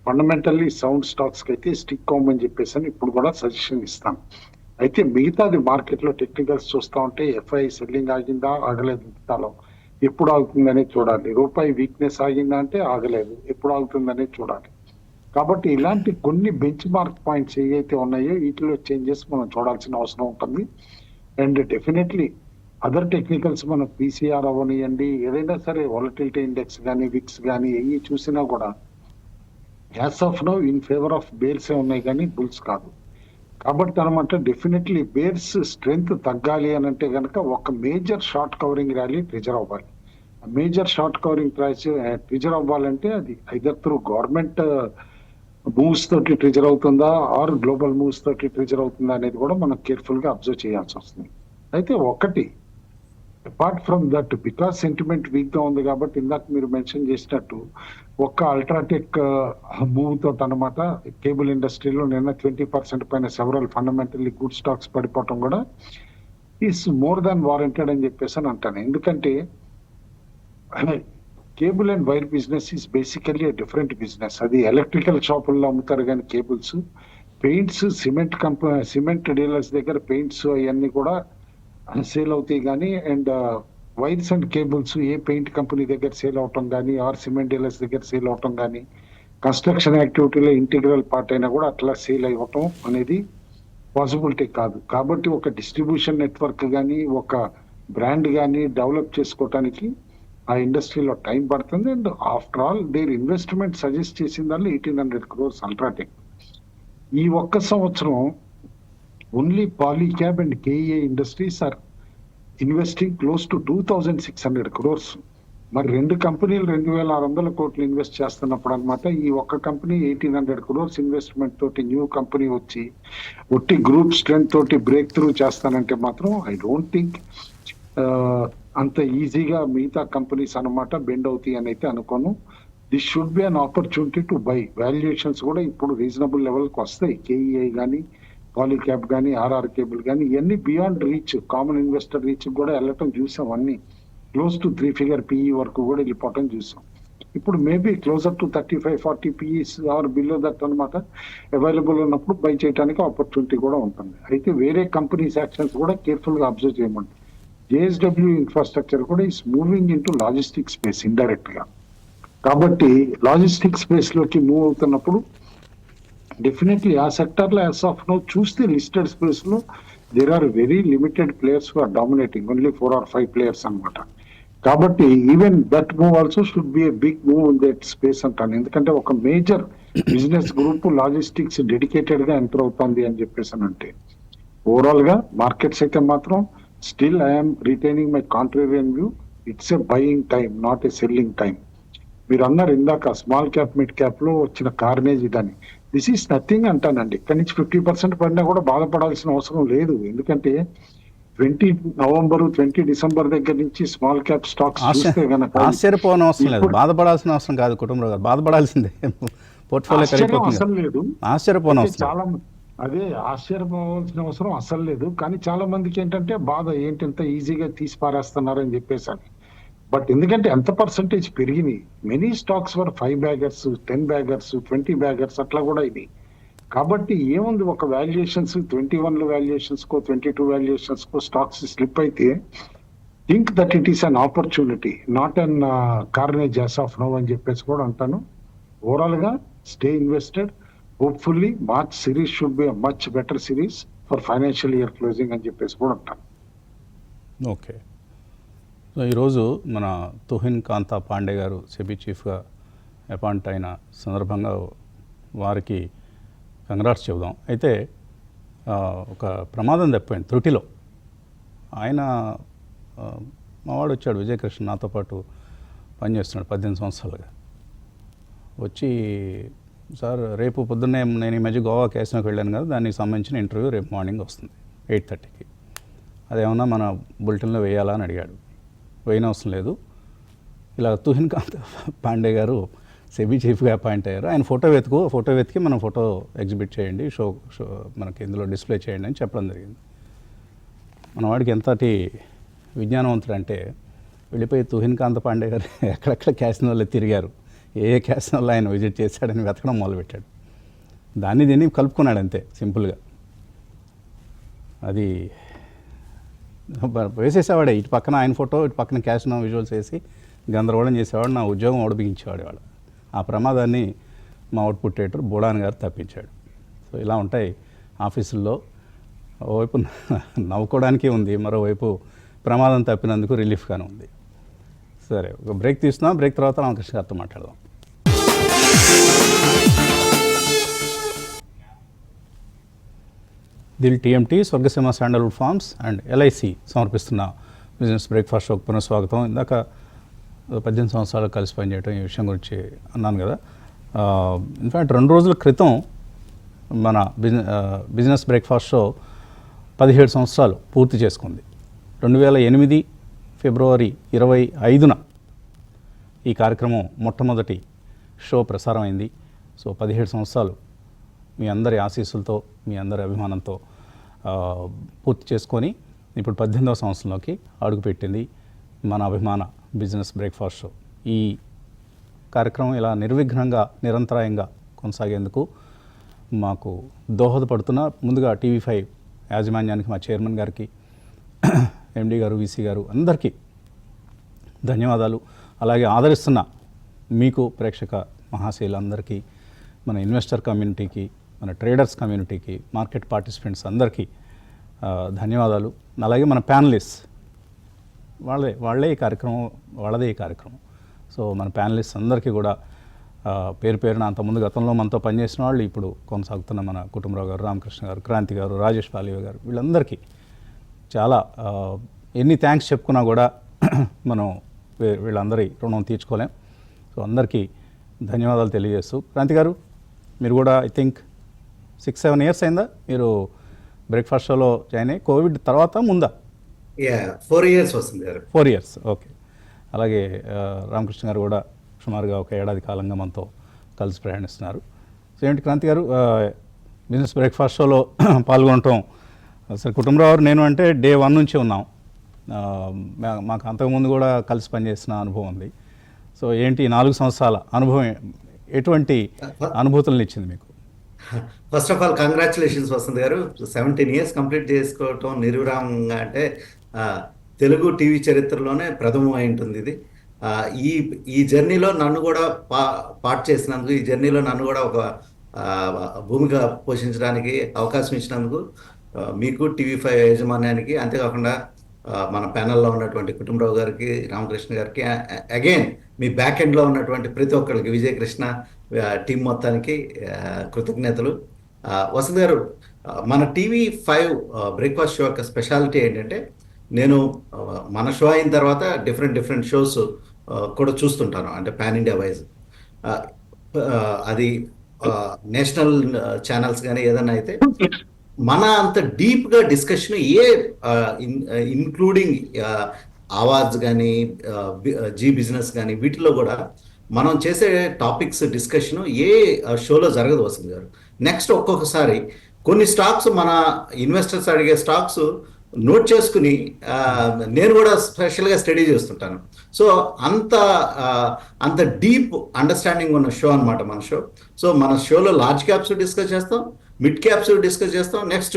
ఫండమెంటల్లీ సౌండ్ స్టాక్స్ కి అయితే స్టిక్ అవ్వమని చెప్పేసి అని ఇప్పుడు కూడా సజెషన్ ఇస్తాను. అయితే మిగతాది మార్కెట్ లో టెక్నికల్స్ చూస్తా ఉంటే ఎఫ్ఐ సెల్లింగ్ ఆగిందా, ఆగలేదు, ఇంతలో ఎప్పుడు ఆగుతుందనే చూడాలి. రూపాయి వీక్నెస్ ఆగిందా అంటే ఆగలేదు, ఎప్పుడు ఆగుతుందనే చూడాలి. కాబట్టి ఇలాంటి కొన్ని బెంచ్ మార్క్ పాయింట్స్ ఏవైతే ఉన్నాయో వీటిలో చేంజెస్ మనం చూడాల్సిన అవసరం ఉంటుంది. అండ్ డెఫినెట్లీ అదర్ టెక్నికల్స్ మనం పీసీఆర్ అవనియండి, ఏదైనా సరే వాలటిలిటీ ఇండెక్స్ కానీ విక్స్ కానీ ఏవి చూసినా కూడా as of now in favour of bears ఉన్నాయి కానీ బుల్స్ కాదు. కాబట్టి అనమాట డెఫినెట్లీ బేర్స్ స్ట్రెంగ్త్ తగ్గాలి అని అంటే కనుక ఒక మేజర్ షార్ట్ కవరింగ్ ర్యాలీ ట్రిజర్ అవ్వాలి. మేజర్ షార్ట్ కవరింగ్ ప్రైస్ ట్రిజర్ అవ్వాలంటే అది ఐదర్ త్రూ గవర్నమెంట్ మూవ్స్ తోటి ట్రిజర్ అవుతుందా ఆర్ గ్లోబల్ మూవ్స్ తోటి ట్రిజర్ అవుతుందా అనేది కూడా మనం కేర్ఫుల్ గా అబ్జర్వ్ చేయాల్సి వస్తుంది. అయితే ఒకటి apart from that, because sentiment week గా ఉంది కాబట్టి ఇందాక మీరు మెన్షన్ చేసినట్టు ఒక్క అల్ట్రాటెక్ మూవ్ తోటి అనమాట కేబుల్ ఇండస్ట్రీలో నిన్న 20% పైన సెవరల్ ఫండమెంటల్లీ గుడ్ స్టాక్స్ పడిపోవటం కూడా ఈస్ మోర్ దాన్ వారంటెడ్ అని చెప్పేసి అని అంటాను. ఎందుకంటే cable and wire business is basically different business. అది ఎలక్ట్రికల్ షాపుల్లో అమ్ముతారు కానీ కేబుల్స్, పెయింట్స్, సిమెంట్ డీలర్స్ దగ్గర పెయింట్స్ అవన్నీ కూడా సేల్ అవుతాయి కానీ, and wires and cables A paint company దగ్గర సేల్ అవటం కానీ ఆర్ సిమెంట్ డీలర్స్ దగ్గర సేల్ అవటం కానీ కన్స్ట్రక్షన్ యాక్టివిటీలో ఇంటిగ్రల్ పార్ట్ అయినా కూడా అట్లా సేల్ అవ్వటం అనేది పాసిబిలిటీ కాదు. కాబట్టి ఒక డిస్ట్రిబ్యూషన్ నెట్వర్క్ కానీ ఒక బ్రాండ్ కానీ డెవలప్ చేసుకోవటానికి ఆ ఇండస్ట్రీలో టైం పడుతుంది. And after all their investment suggest చేసిన దానిలో 1,800 crores అల్ట్రాటెక్. ఈ ఒక్క సంవత్సరం only Polycab and KEI Industries are investing close to 2,600 crores. మరి 2 కంపెనీలు 2,600 కోట్లు ఇన్వెస్ట్ చేస్తున్నప్పుడు అనమాట ఈ ఒక్క కంపెనీ 1,800 crores ఇన్వెస్ట్మెంట్ తోటి న్యూ కంపెనీ వచ్చి ఒట్టి గ్రూప్ స్ట్రెంత్ తోటి బ్రేక్ త్రూ చేస్తానంటే మాత్రం ఐ డోంట్ థింక్ అంత ఈజీగా మిగతా కంపెనీస్ అనమాట బెండ్ అవుతాయి అని అయితే అనుకోను. This should be an opportunity to buy. Valuations కూడా ఇప్పుడు రీజనబుల్ లెవెల్కి వస్తాయి. కేఈఐ కానీ పాలీక్యాబ్ కానీ ఆర్ఆర్ కేబుల్ కానీ ఇవన్నీ beyond reach, common investor reach కూడా వెళ్ళటం చూసాం. అన్ని క్లోజ్ టు 3 figure PE వరకు కూడా వెళ్ళిపోవటం చూసాం. ఇప్పుడు maybe closer to 35-40 PEs or below that అనమాట అవైలబుల్ ఉన్నప్పుడు బై చేయడానికి ఆపర్చునిటీ కూడా ఉంటుంది. అయితే వేరే కంపెనీస్ యాక్షన్స్ కూడా కేర్ఫుల్ గా అబ్జర్వ్ చేయమంటారు. JSW ఇన్ఫ్రాస్ట్రక్చర్ కూడా is moving into logistic space indirect గా. కాబట్టి లాజిస్టిక్ స్పేస్ లోకి మూవ్ అవుతున్నప్పుడు డెఫినెట్లీ ఆ సెక్టర్ లో యాజ్ ఆఫ్ నౌ చూస్తే లిస్టెడ్ స్పేస్ లో there are very limited players who are dominating, only 4 or 5 players అనమాట. కాబట్టి even that move also should be a big move in that space అంటాను. ఎందుకంటే ఒక major business group logistics dedicated గా enter అవుతుంది అని చెప్పేసి అంటే ఓవరాల్ గా మార్కెట్స్ అయితే మాత్రం still I am retaining my contrarian view. It's a buying time, not a selling time. మీరు అన్నారు ఇందాక స్మాల్ క్యాప్ మిడ్ క్యాప్ లో వచ్చిన కార్నేజ్ ఇదని. దిస్ ఈస్ నథింగ్ అంటానండి. ఇక్కడి నుంచి 50% పడినా కూడా బాధపడాల్సిన అవసరం లేదు. ఎందుకంటే 20 November 20 December దగ్గర నుంచి స్మాల్ క్యాప్ స్టాక్స్ చూస్తే కనుక ఆశ్చర్యపోవడం అవసరం లేదు, బాధపడాల్సిన అవసరం కాదు. కుటుంబరావు గారు బాధపడాల్సిందే. పోర్ట్ఫోలియో అసలు లేదు, ఆశ్చర్యపోవడం అవసరం చాలా అదే ఆశ్చర్యపోవాల్సిన అవసరం అసలు లేదు. కానీ చాలా మందికి ఏంటంటే బాధ, ఏంటి ఎంత ఈజీగా తీసి పారేస్తున్నారని చెప్పేసి. బట్ ఎందుకంటే ఎంత పర్సంటేజ్ పెరిగినాయి. మెనీ స్టాక్స్ వర్ 5 baggers, 10 baggers, 20 baggers అట్లా కూడా ఇది. కాబట్టి ఏముంది, ఒక వాల్యుయేషన్స్ 21 వాల్యుయేషన్స్ కో 22 వాల్యుయేషన్స్ కో స్టాక్స్ స్లిప్ అయితే think that it is an opportunity, not an carnage as of now అని చెప్పేసి కూడా అంటాను. ఓవరాల్ గా stay invested. Hopefully March series should be much better series for financial year closing అని చెప్పేసి కూడా ఉంటాను. ఓకే. సో ఈరోజు మన తుహిన్ కాంతా పాండే గారు సెబీ చీఫ్గా అపాయింట్ అయిన సందర్భంగా వారికి కంగ్రాట్స్ చెబుదాం. అయితే ఒక ప్రమాదం తప్పిపోయింది త్రుటిలో. ఆయన మావాడు వచ్చాడు విజయకృష్ణ, నాతో పాటు పనిచేస్తున్నాడు 18 సంవత్సరాలుగా. వచ్చి సార్ రేపు పొద్దున్నే నేను ఈ మధ్య గోవా క్యాసినోకి వెళ్ళాను కదా, దానికి సంబంధించిన ఇంటర్వ్యూ రేపు మార్నింగ్ వస్తుంది 8:30కి. అదేమన్నా మన బులెటిన్లో వేయాలా అని అడిగాడు. వేయనవసరం లేదు, ఇలా తుహిన్ కాంత్ పాండే గారు సెబీ చీఫ్గా అపాయింట్ అయ్యారు, ఆయన ఫోటో వెతికి మనం ఫోటో ఎగ్జిబిట్ చేయండి, షో మనకి ఇందులో డిస్ప్లే చేయండి అని చెప్పడం జరిగింది. మన వాడికి ఎంతటి విజ్ఞానవంతుడు అంటే వెళ్ళిపోయి తుహిన్ కాంత్ పాండే గారు ఎక్కడెక్కడ క్యాసినోలో తిరిగారు, ఏ క్యాసినోలో ఆయన విజిట్ చేశాడని వెతకడం మొదలుపెట్టాడు. దీన్ని కలుపుకున్నాడు అంతే సింపుల్గా. అది వేసేసేవాడే, ఇటు పక్కన ఆయన ఫోటో, ఇటు పక్కన క్యాసినో విజువల్స్ వేసి గందరగోళం చేసేవాడు. నా ఉద్యోగం ఓడిపించేవాడు వాడు. ఆ ప్రమాదాన్ని మా అవుట్పుట్ ఎడిటర్ బుడాన్ గారు తప్పించాడు. సో ఇలా ఉంటాయి ఆఫీసుల్లో. ఓవైపు నవ్వుకోవడానికి ఉంది, మరోవైపు ప్రమాదం తప్పినందుకు రిలీఫ్గానే ఉంది. సరే, ఒక బ్రేక్ తీస్తున్నాం. బ్రేక్ తర్వాత రామకృష్ణ గారితో మాట్లాడదాం. Dil TMT, Swargaseema sandalwood farms and LIC సమర్పిస్తున్న బిజినెస్ బ్రేక్ఫాస్ట్ షోకి పునఃస్వాగతం. ఇందాక 18 సంవత్సరాలు కలిసి పనిచేయడం ఈ విషయం గురించి అన్నాను కదా. ఇన్ఫ్యాక్ట్ 2 రోజుల క్రితం మన బిజినెస్ బ్రేక్ఫాస్ట్ షో 17 సంవత్సరాలు పూర్తి చేసుకుంది. 2008 ఫిబ్రవరి 25న ఈ కార్యక్రమం మొట్టమొదటి షో ప్రసారమైంది. సో 17 సంవత్సరాలు మీ అందరి ఆశీస్సులతో, మీ అందరి అభిమానంతో పూర్తి చేసుకొని ఇప్పుడు 18వ సంవత్సరంలోకి అడుగుపెట్టింది మన అభిమాన బిజినెస్ బ్రేక్ఫాస్ట్ షో. ఈ కార్యక్రమం ఇలా నిర్విఘ్నంగా నిరంతరాయంగా కొనసాగేందుకు మాకు దోహదపడుతున్న ముందుగా TV5 యాజమాన్యానికి, మా చైర్మన్ గారికి, ఎండి గారు, వీసీ గారు అందరికీ ధన్యవాదాలు. అలాగే ఆదరిస్తున్న మీకు ప్రేక్షక మహాశయులందరికీ, మన ఇన్వెస్టర్ కమ్యూనిటీకి, మన ట్రేడర్స్ కమ్యూనిటీకి, మార్కెట్ పార్టిసిపెంట్స్ అందరికీ ధన్యవాదాలు. అలాగే మన ప్యానలిస్ట్ వాళ్ళదే ఈ కార్యక్రమం. సో మన ప్యానలిస్ట్ అందరికీ కూడా పేరు పేరున అంతకుముందు గతంలో మనతో పనిచేసిన వాళ్ళు, ఇప్పుడు కొనసాగుతున్న మన కుటుంబరావు గారు, రామకృష్ణ గారు, క్రాంతి గారు, రాజేష్ పాలివ గారు, వీళ్ళందరికీ చాలా ఎన్ని థ్యాంక్స్ చెప్పుకున్నా కూడా మనం వీళ్ళందరి రుణం తీర్చుకోలేం. సో అందరికీ ధన్యవాదాలు తెలియజేస్తూ, క్రాంతి గారు మీరు కూడా ఐ థింక్ 6-7 ఇయర్స్ అయిందా మీరు బ్రేక్ఫాస్ట్ షోలో జాయిన్ అయ్యి? కోవిడ్ తర్వాత ముందా? 4 years వస్తుంది గారు. 4 years, ఓకే. అలాగే రామకృష్ణ గారు కూడా సుమారుగా ఒక ఏడాది కాలంగా మనతో కలిసి ప్రయాణిస్తున్నారు. సో ఏంటి క్రాంతి గారు, బిజినెస్ బ్రేక్ఫాస్ట్ షోలో పాల్గొనటం, అసలు కుటుంబరావు గారు నేను అంటే డే 1 నుంచి ఉన్నాం. మాకు అంతకుముందు కూడా కలిసి పనిచేసిన అనుభవం ఉంది. సో ఏంటి 4 సంవత్సరాల అనుభవం ఎటువంటి అనుభూతులను ఇచ్చింది మీకు? First of all congratulations Vasanth గారు. 17 years కంప్లీట్ చేసుకోవటం నిర్విరామంగా అంటే తెలుగు టీవీ చరిత్రలోనే ప్రథమం అయి ఉంటుంది ఇది. ఈ జర్నీలో నన్ను కూడా పార్ట్ చేసినందుకు, ఈ జర్నీలో నన్ను కూడా ఒక భూమిక పోషించడానికి అవకాశం ఇచ్చినందుకు మీకు, TV5 యాజమాన్యానికి, అంతేకాకుండా మన ప్యానల్లో ఉన్నటువంటి కుటుంబరావు గారికి, రామకృష్ణ గారికి, అగైన్ మీ బ్యాక్ ఎండ్లో ఉన్నటువంటి ప్రతి ఒక్కరికి, విజయకృష్ణ టీం మొత్తానికి కృతజ్ఞతలు. వసంత్ గారు, మన TV5 బ్రేక్ఫాస్ట్ షో యొక్క స్పెషాలిటీ ఏంటంటే, నేను మన షో అయిన తర్వాత డిఫరెంట్ షోస్ కూడా చూస్తుంటాను, అంటే పాన్ ఇండియా వైజ్. అది నేషనల్ ఛానల్స్ కానీ ఏదైనా అయితే మన అంత డీప్గా డిస్కషన్ ఇన్క్లూడింగ్ ఆవాజ్ కానీ, జీ బిజినెస్ కానీ, వీటిలో కూడా మనం చేసే టాపిక్స్ డిస్కషన్ ఏ షోలో జరగదు వసంత్ గారు. నెక్స్ట్ ఒక్కొక్కసారి కొన్ని స్టాక్స్, మన ఇన్వెస్టర్స్ అడిగే స్టాక్స్ నోట్ చేసుకుని నేను కూడా స్పెషల్గా స్టడీ చేస్తుంటాను. సో అంత డీప్ అండర్స్టాండింగ్ ఉన్న షో అనమాట మన షో. సో మన షోలో లార్జ్ క్యాప్స్ డిస్కస్ చేస్తాం, మిడ్ క్యాప్స్ డిస్కస్ చేస్తాం, నెక్స్ట్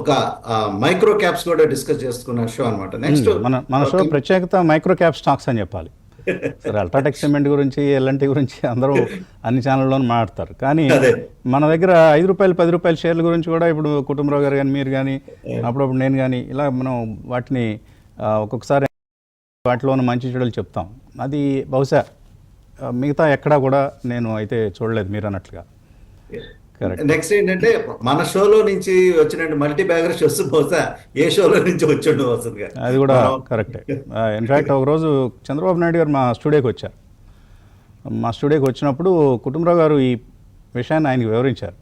ఒక మైక్రో క్యాప్స్ కూడా డిస్కస్ చేసుకున్న షో అనమాట. నెక్స్ట్ మన షో ప్రత్యేకత మైక్రో క్యాప్ స్టాక్స్ అని చెప్పాలి. సరే అల్ట్రాటెక్ సిమెంట్ గురించి ఎల్ఎన్టీ గురించి అందరూ అన్ని ఛానల్లోనూ మాట్లాడతారు, కానీ అదే. మన దగ్గర ₹5 ₹10 షేర్ల గురించి కూడా ఇప్పుడు కుటుంబరావు గారు కానీ మీరు కానీ అప్పుడప్పుడు నేను కానీ ఇలా మనం వాటిని ఒక్కొక్కసారి వాటిలోనూ మంచి చెడులు చెప్తాం. అది బహుశా మిగతా ఎక్కడా కూడా నేను అయితే చూడలేదు మీరు అన్నట్లుగా. కరెక్ట్. నెక్స్ట్ ఏంటంటే మన షోలో నుంచి వచ్చిన మల్టీ బ్యాగర్ షోస్ బహుశా ఏ షోలో నుంచి వచ్చి వస్తుంది కదా. అది కూడా కరెక్టే. ఇన్ఫ్యాక్ట్ ఒకరోజు చంద్రబాబు నాయుడు గారు మా స్టూడియోకి వచ్చారు. మా స్టూడియోకి వచ్చినప్పుడు కుటుంబరావు గారు ఈ విషయాన్ని ఆయనకి వివరించారు.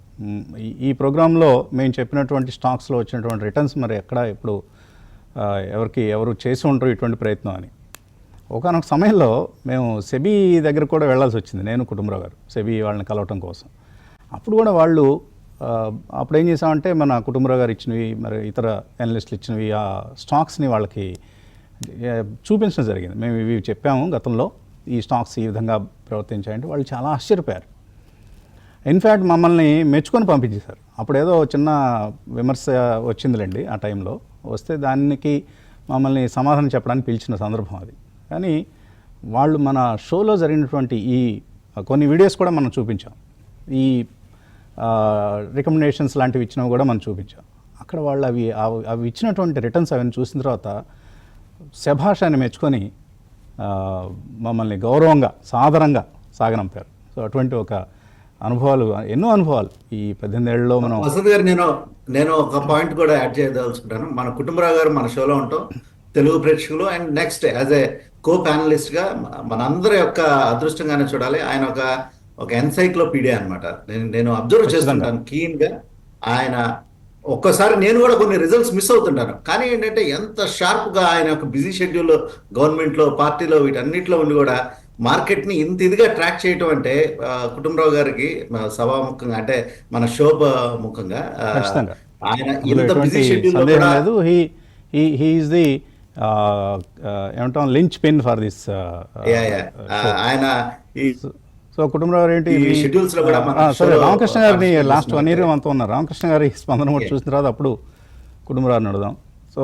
ఈ ప్రోగ్రాంలో మేము చెప్పినటువంటి స్టాక్స్లో వచ్చినటువంటి రిటర్న్స్ మరి ఎక్కడ ఇప్పుడు ఎవరు చేసి ఉండరు ఇటువంటి ప్రయత్నం అని. ఒకనొక సమయంలో మేము సెబీ దగ్గర కూడా వెళ్ళాల్సి వచ్చింది, నేను కుటుంబరావు గారు సెబీ వాళ్ళని కలవటం కోసం. అప్పుడు కూడా వాళ్ళు అప్పుడు ఏం చేసామంటే మన కుటుంబరావు గారు ఇచ్చినవి మరి ఇతర అనలిస్టులు ఇచ్చినవి ఆ స్టాక్స్ని వాళ్ళకి చూపించడం జరిగింది. మేము ఇవి చెప్పాము గతంలో, ఈ స్టాక్స్ ఈ విధంగా ప్రవర్తించాయంటే వాళ్ళు చాలా ఆశ్చర్యపోయారు. ఇన్ఫ్యాక్ట్ మమ్మల్ని మెచ్చుకొని పంపించేశారు. అప్పుడు ఏదో చిన్న విమర్శ వచ్చిందిలేండి ఆ టైంలో, వస్తే దానికి మమ్మల్ని సమాధానం చెప్పడానికి పిలిచిన సందర్భం అది. కానీ వాళ్ళు మన షోలో జరిగినటువంటి ఈ కొన్ని వీడియోస్ కూడా మనం చూపించాం, ఈ రికమెండేషన్స్ లాంటివి ఇచ్చినవి కూడా మనం చూపించాం. అక్కడ వాళ్ళు అవి ఇచ్చినటువంటి రిటర్న్స్ అవన్నీ చూసిన తర్వాత శభాష్ అని మెచ్చుకొని మమ్మల్ని గౌరవంగా సాదరంగా సాగనంపారు. సో అటువంటి ఒక అనుభవాలు, ఎన్నో అనుభవాలు ఈ 18 ఏళ్ళలో మనం. వసంత్ గారు, నేను ఒక పాయింట్ కూడా యాడ్ చేయదలుచుకుంటాను. మన కుటుంబరావు గారు మన షోలో ఉంటాం, తెలుగు ప్రేక్షకులు, అండ్ నెక్స్ట్ యాజ్ ఏ కో ప్యానలిస్ట్గా మనందరి యొక్క అదృష్టంగానే చూడాలి. ఆయన ఒక ఎన్సైక్లోపీడియా అనమాట. నేను అబ్జర్వ్ చేస్తుంటాను కీన్గా. ఆయన ఒక్కసారి నేను కూడా కొన్ని రిజల్ట్స్ మిస్ అవుతుంటాను, కానీ ఏంటంటే ఎంత షార్ప్గా ఆయన ఒక బిజీ షెడ్యూల్ గవర్నమెంట్లో, పార్టీలో, వీటన్నిటిలో ఉండి కూడా మార్కెట్ని ఇంత ఇదిగా ట్రాక్ చేయటం అంటే కుటుంబరావు గారికి సభాముఖంగా అంటే మన శోభ ముఖంగా ఆయన ఇంత బిజీ షెడ్యూల్ లేదు. హీ ఈజ్ ది ఏమంటాం లించ్ పిన్ ఫర్ దిస్. ఆయన సో కుటుంబరావు గారు ఏంటి షెడ్యూల్స్ లో కూడా సరే రామకృష్ణ గారిని లాస్ట్ 1 year అంతా ఉన్నారు. రామకృష్ణ గారి స్పందన కూడా చూసిన తర్వాత అప్పుడు కుటుంబరావుని అడుగుదాం. సో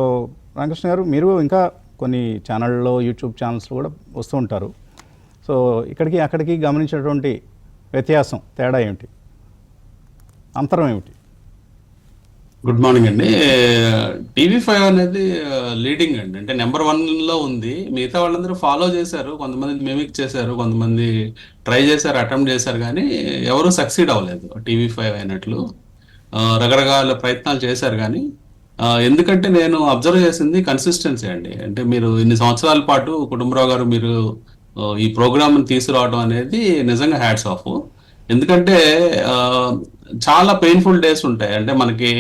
రామకృష్ణ గారు, మీరు ఇంకా కొన్ని ఛానళ్ళలో యూట్యూబ్ ఛానల్స్లో కూడా వస్తూ ఉంటారు. సో ఇక్కడికి అక్కడికి గమనించినటువంటి వ్యత్యాసం, తేడా ఏమిటి, అంతరం ఏమిటి? గుడ్ మార్నింగ్ అండి. టీవీ5 అనేది లీడింగ్ అండి, అంటే నెంబర్ 1లో ఉంది. మిగతా వాళ్ళందరూ ఫాలో చేశారు, కొంతమంది మిమిక్ చేశారు, కొంతమంది ట్రై చేశారు, అటెంప్ట్ చేశారు, కానీ ఎవరు సక్సీడ్ అవ్వలేదు టీవీ5 అయినట్లు. రకరకాల ప్రయత్నాలు చేశారు, కానీ ఎందుకంటే నేను అబ్జర్వ్ చేసింది కన్సిస్టెన్సీ అండి. అంటే మీరు ఇన్ని సంవత్సరాల పాటు కుటుంబరావు గారు మీరు ఈ ప్రోగ్రామ్ని తీసుకురావడం అనేది నిజంగా హ్యాట్స్ ఆఫ్. ఎందుకంటే చాలా పెయిన్ఫుల్ డేస్ ఉంటాయి. అంటే మనకి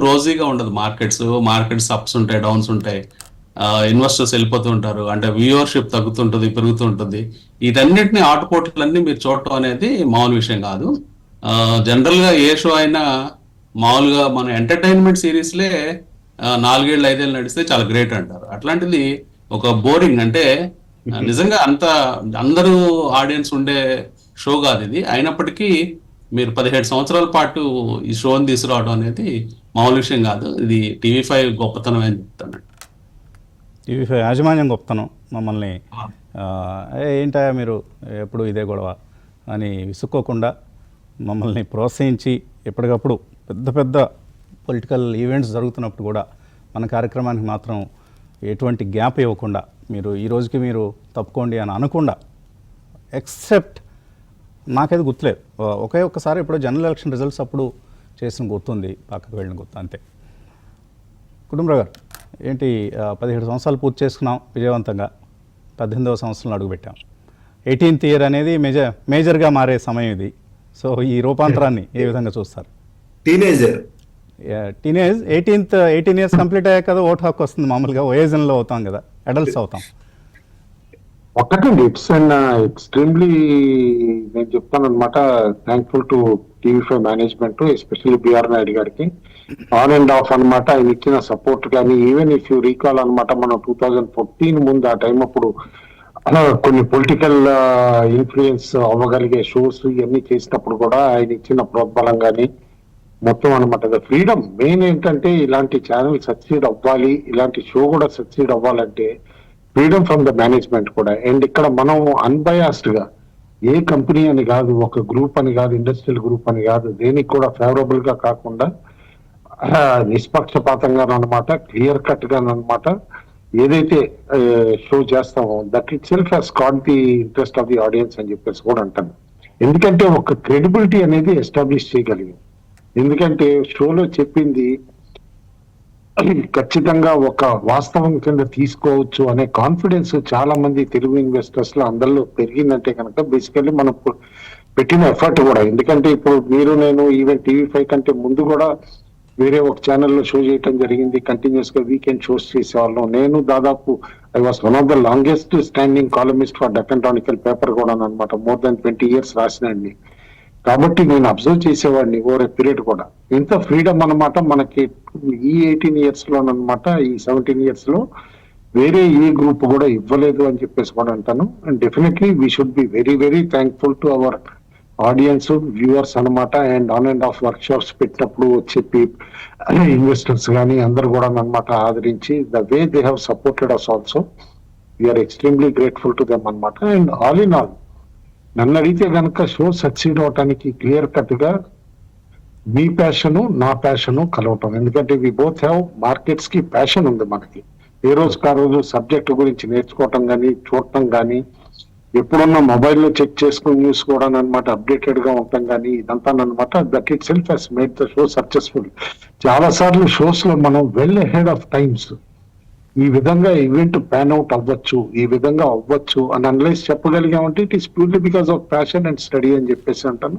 రోజీగా ఉండదు. మార్కెట్స్ అప్స్ ఉంటాయి, డౌన్స్ ఉంటాయి, ఇన్వెస్టర్స్ వెళ్ళిపోతూ ఉంటారు, అంటే వ్యూవర్షిప్ తగ్గుతుంటుంది, పెరుగుతుంటుంది. వీటన్నిటిని ఆటుపోట్లన్నీ మీరు చూడటం అనేది మామూలు విషయం కాదు. జనరల్గా ఏ షో అయినా మామూలుగా మన ఎంటర్టైన్మెంట్ సిరీస్లే 4 ఏళ్ళు 5 ఏళ్ళు నడిస్తే చాలా గ్రేట్ అంటారు. అట్లాంటిది ఒక బోరింగ్, అంటే నిజంగా అందరూ ఆడియన్స్ ఉండే షో కాదు ఇది. అయినప్పటికీ మీరు 17 సంవత్సరాల పాటు ఈ షోని తీసుకురావడం అనేది మామూలు విషయం కాదు. ఇది టీవీ5 గొప్పతనం అని చెప్తాను. టీవీ5 యాజమాన్యం గొప్పతనం. మమ్మల్ని ఏంటా మీరు ఎప్పుడు ఇదే గొడవ అని విసుక్కోకుండా మమ్మల్ని ప్రోత్సహించి ఎప్పటికప్పుడు పెద్ద పొలిటికల్ ఈవెంట్స్ జరుగుతున్నప్పుడు కూడా మన కార్యక్రమానికి మాత్రం ఎటువంటి గ్యాప్ ఇవ్వకుండా, మీరు ఈ రోజుకి మీరు తప్పుకోండి అని అనకుండా, ఎక్సెప్ట్ నాకైతే గుర్తులేదు, ఒక్కసారి ఇప్పుడు జనరల్ ఎలక్షన్ రిజల్ట్స్ అప్పుడు చేసిన గుర్తుంది, పక్కకు వెళ్ళిన గుర్తు, అంతే. కుటుంబరావు గారు ఏంటి, 17 సంవత్సరాలు పూర్తి చేసుకున్నాం విజయవంతంగా, 18వ సంవత్సరంలో అడుగుపెట్టాం. 18th year అనేది మేజర్గా మారే సమయం ఇది. సో ఈ రూపాంతరాన్ని ఏ విధంగా చూస్తారు? టీనేజ్ 18 years కంప్లీట్ అయ్యాక కదా ఓటు హక్కు వస్తుంది. మామూలుగా వయోజనంలో అవుతాం కదా, అడల్ట్స్ అవుతాం. ఒకటండి, ఇట్స్ అండ్ ఎక్స్ట్రీమ్లీ నేను చెప్తాను అనమాట, thankful to TV five management, especially BR Naidu గారికి. ఆన్ అండ్ ఆఫ్ అనమాట ఆయన ఇచ్చిన సపోర్ట్ కానీ, ఈవెన్ ఇఫ్ యూ రీకాల్ అనమాట, మనం 2014 ముందు ఆ టైం అప్పుడు కొన్ని పొలిటికల్ ఇన్ఫ్లుయెన్స్ అవ్వగలిగే షోస్ ఇవన్నీ చేసినప్పుడు కూడా ఆయన ఇచ్చిన ప్రోద్బలం కానీ మొత్తం అనమాట. ఫ్రీడమ్ మెయిన్ ఏంటంటే, ఇలాంటి ఛానల్ సక్సీడ్ అవ్వాలి, ఇలాంటి షో కూడా సక్సీడ్ అవ్వాలంటే ఫ్రీడమ్ ఫ్రమ్ ద మేనేజ్మెంట్ కూడా. అండ్ ఇక్కడ మనం అన్బయాస్డ్ గా ఏ కంపెనీ అని కాదు, ఒక గ్రూప్ అని కాదు, ఇండస్ట్రియల్ గ్రూప్ అని కాదు, దేనికి కూడా ఫేవరబుల్ గా కాకుండా నిష్పక్షపాతంగా అనమాట, క్లియర్ కట్ గా అనమాట ఏదైతే షో చేస్తామో that itself has caught the interest of the audience అని చెప్పేసి కూడా అంటాను. ఎందుకంటే ఒక క్రెడిబిలిటీ అనేది ఎస్టాబ్లిష్ చేయగలిగింది. ఎందుకంటే షోలో చెప్పింది ఖచ్చితంగా ఒక వాస్తవం కింద తీసుకోవచ్చు అనే కాన్ఫిడెన్స్ చాలా మంది తెలుగు ఇన్వెస్టర్స్ లో అందరిలో పెరిగిందంటే కనుక బేసికల్లీ మనం పెట్టిన ఎఫర్ట్ కూడా. ఎందుకంటే ఇప్పుడు మీరు నేను ఈవెన్ TV5 కంటే ముందు కూడా వేరే ఒక ఛానల్లో షో చేయడం జరిగింది. కంటిన్యూస్ గా వీకెండ్ షోస్ చేసేవాళ్ళం. నేను దాదాపు I was one of the longest standing columnist for Deccan Chronicle paper కూడా అనమాట. More than 20 years రాసినండి. కాబట్టి నేను అబ్జర్వ్ చేసేవాడిని ఓవర్ ఏ పీరియడ్ కూడా. ఇంత ఫ్రీడమ్ అనమాట మనకి ఈ 18 years లోనమాట, ఈ 17 years లో వేరే ఏ గ్రూప్ కూడా ఇవ్వలేదు అని చెప్పేసి కూడా అంటాను. And definitely we should be very very thankful to our audience, viewers అనమాట. And on and off workshops పెట్టినప్పుడు చెప్పి ఇన్వెస్టర్స్ కానీ అందరు కూడా అనమాట ఆదరించి the way they have supported us also, we are extremely grateful to them అనమాట. And all in all నన్ను అడిగితే కనుక షో సక్సీడ్ అవడానికి క్లియర్ కట్ గా మీ ప్యాషను నా ప్యాషను కలవటం. ఎందుకంటే వి బోత్ హ్యావ్ మార్కెట్స్ కి ప్యాషన్ ఉంది మనకి. ఏ రోజుకి ఆ రోజు సబ్జెక్ట్ గురించి నేర్చుకోవటం కానీ చూడటం కానీ, ఎప్పుడున్నా మొబైల్లో చెక్ చేసుకుని న్యూస్ కూడా అనమాట అప్డేటెడ్ గా ఉంటాం కానీ, ఇదంతా అనమాట that itself has made the show successful. చాలా సార్లు షోస్ లో మనం వెల్ అహెడ్ ఆఫ్ టైమ్స్ ఈ విధంగా ఈవెంట్ ప్యాన్ అవుట్ అవ్వచ్చు, ఈ విధంగా అవ్వచ్చు అని అనలైజ్ చెప్పగలిగామంటే it is purely because of passion and study అని చెప్పేసి అంటాను.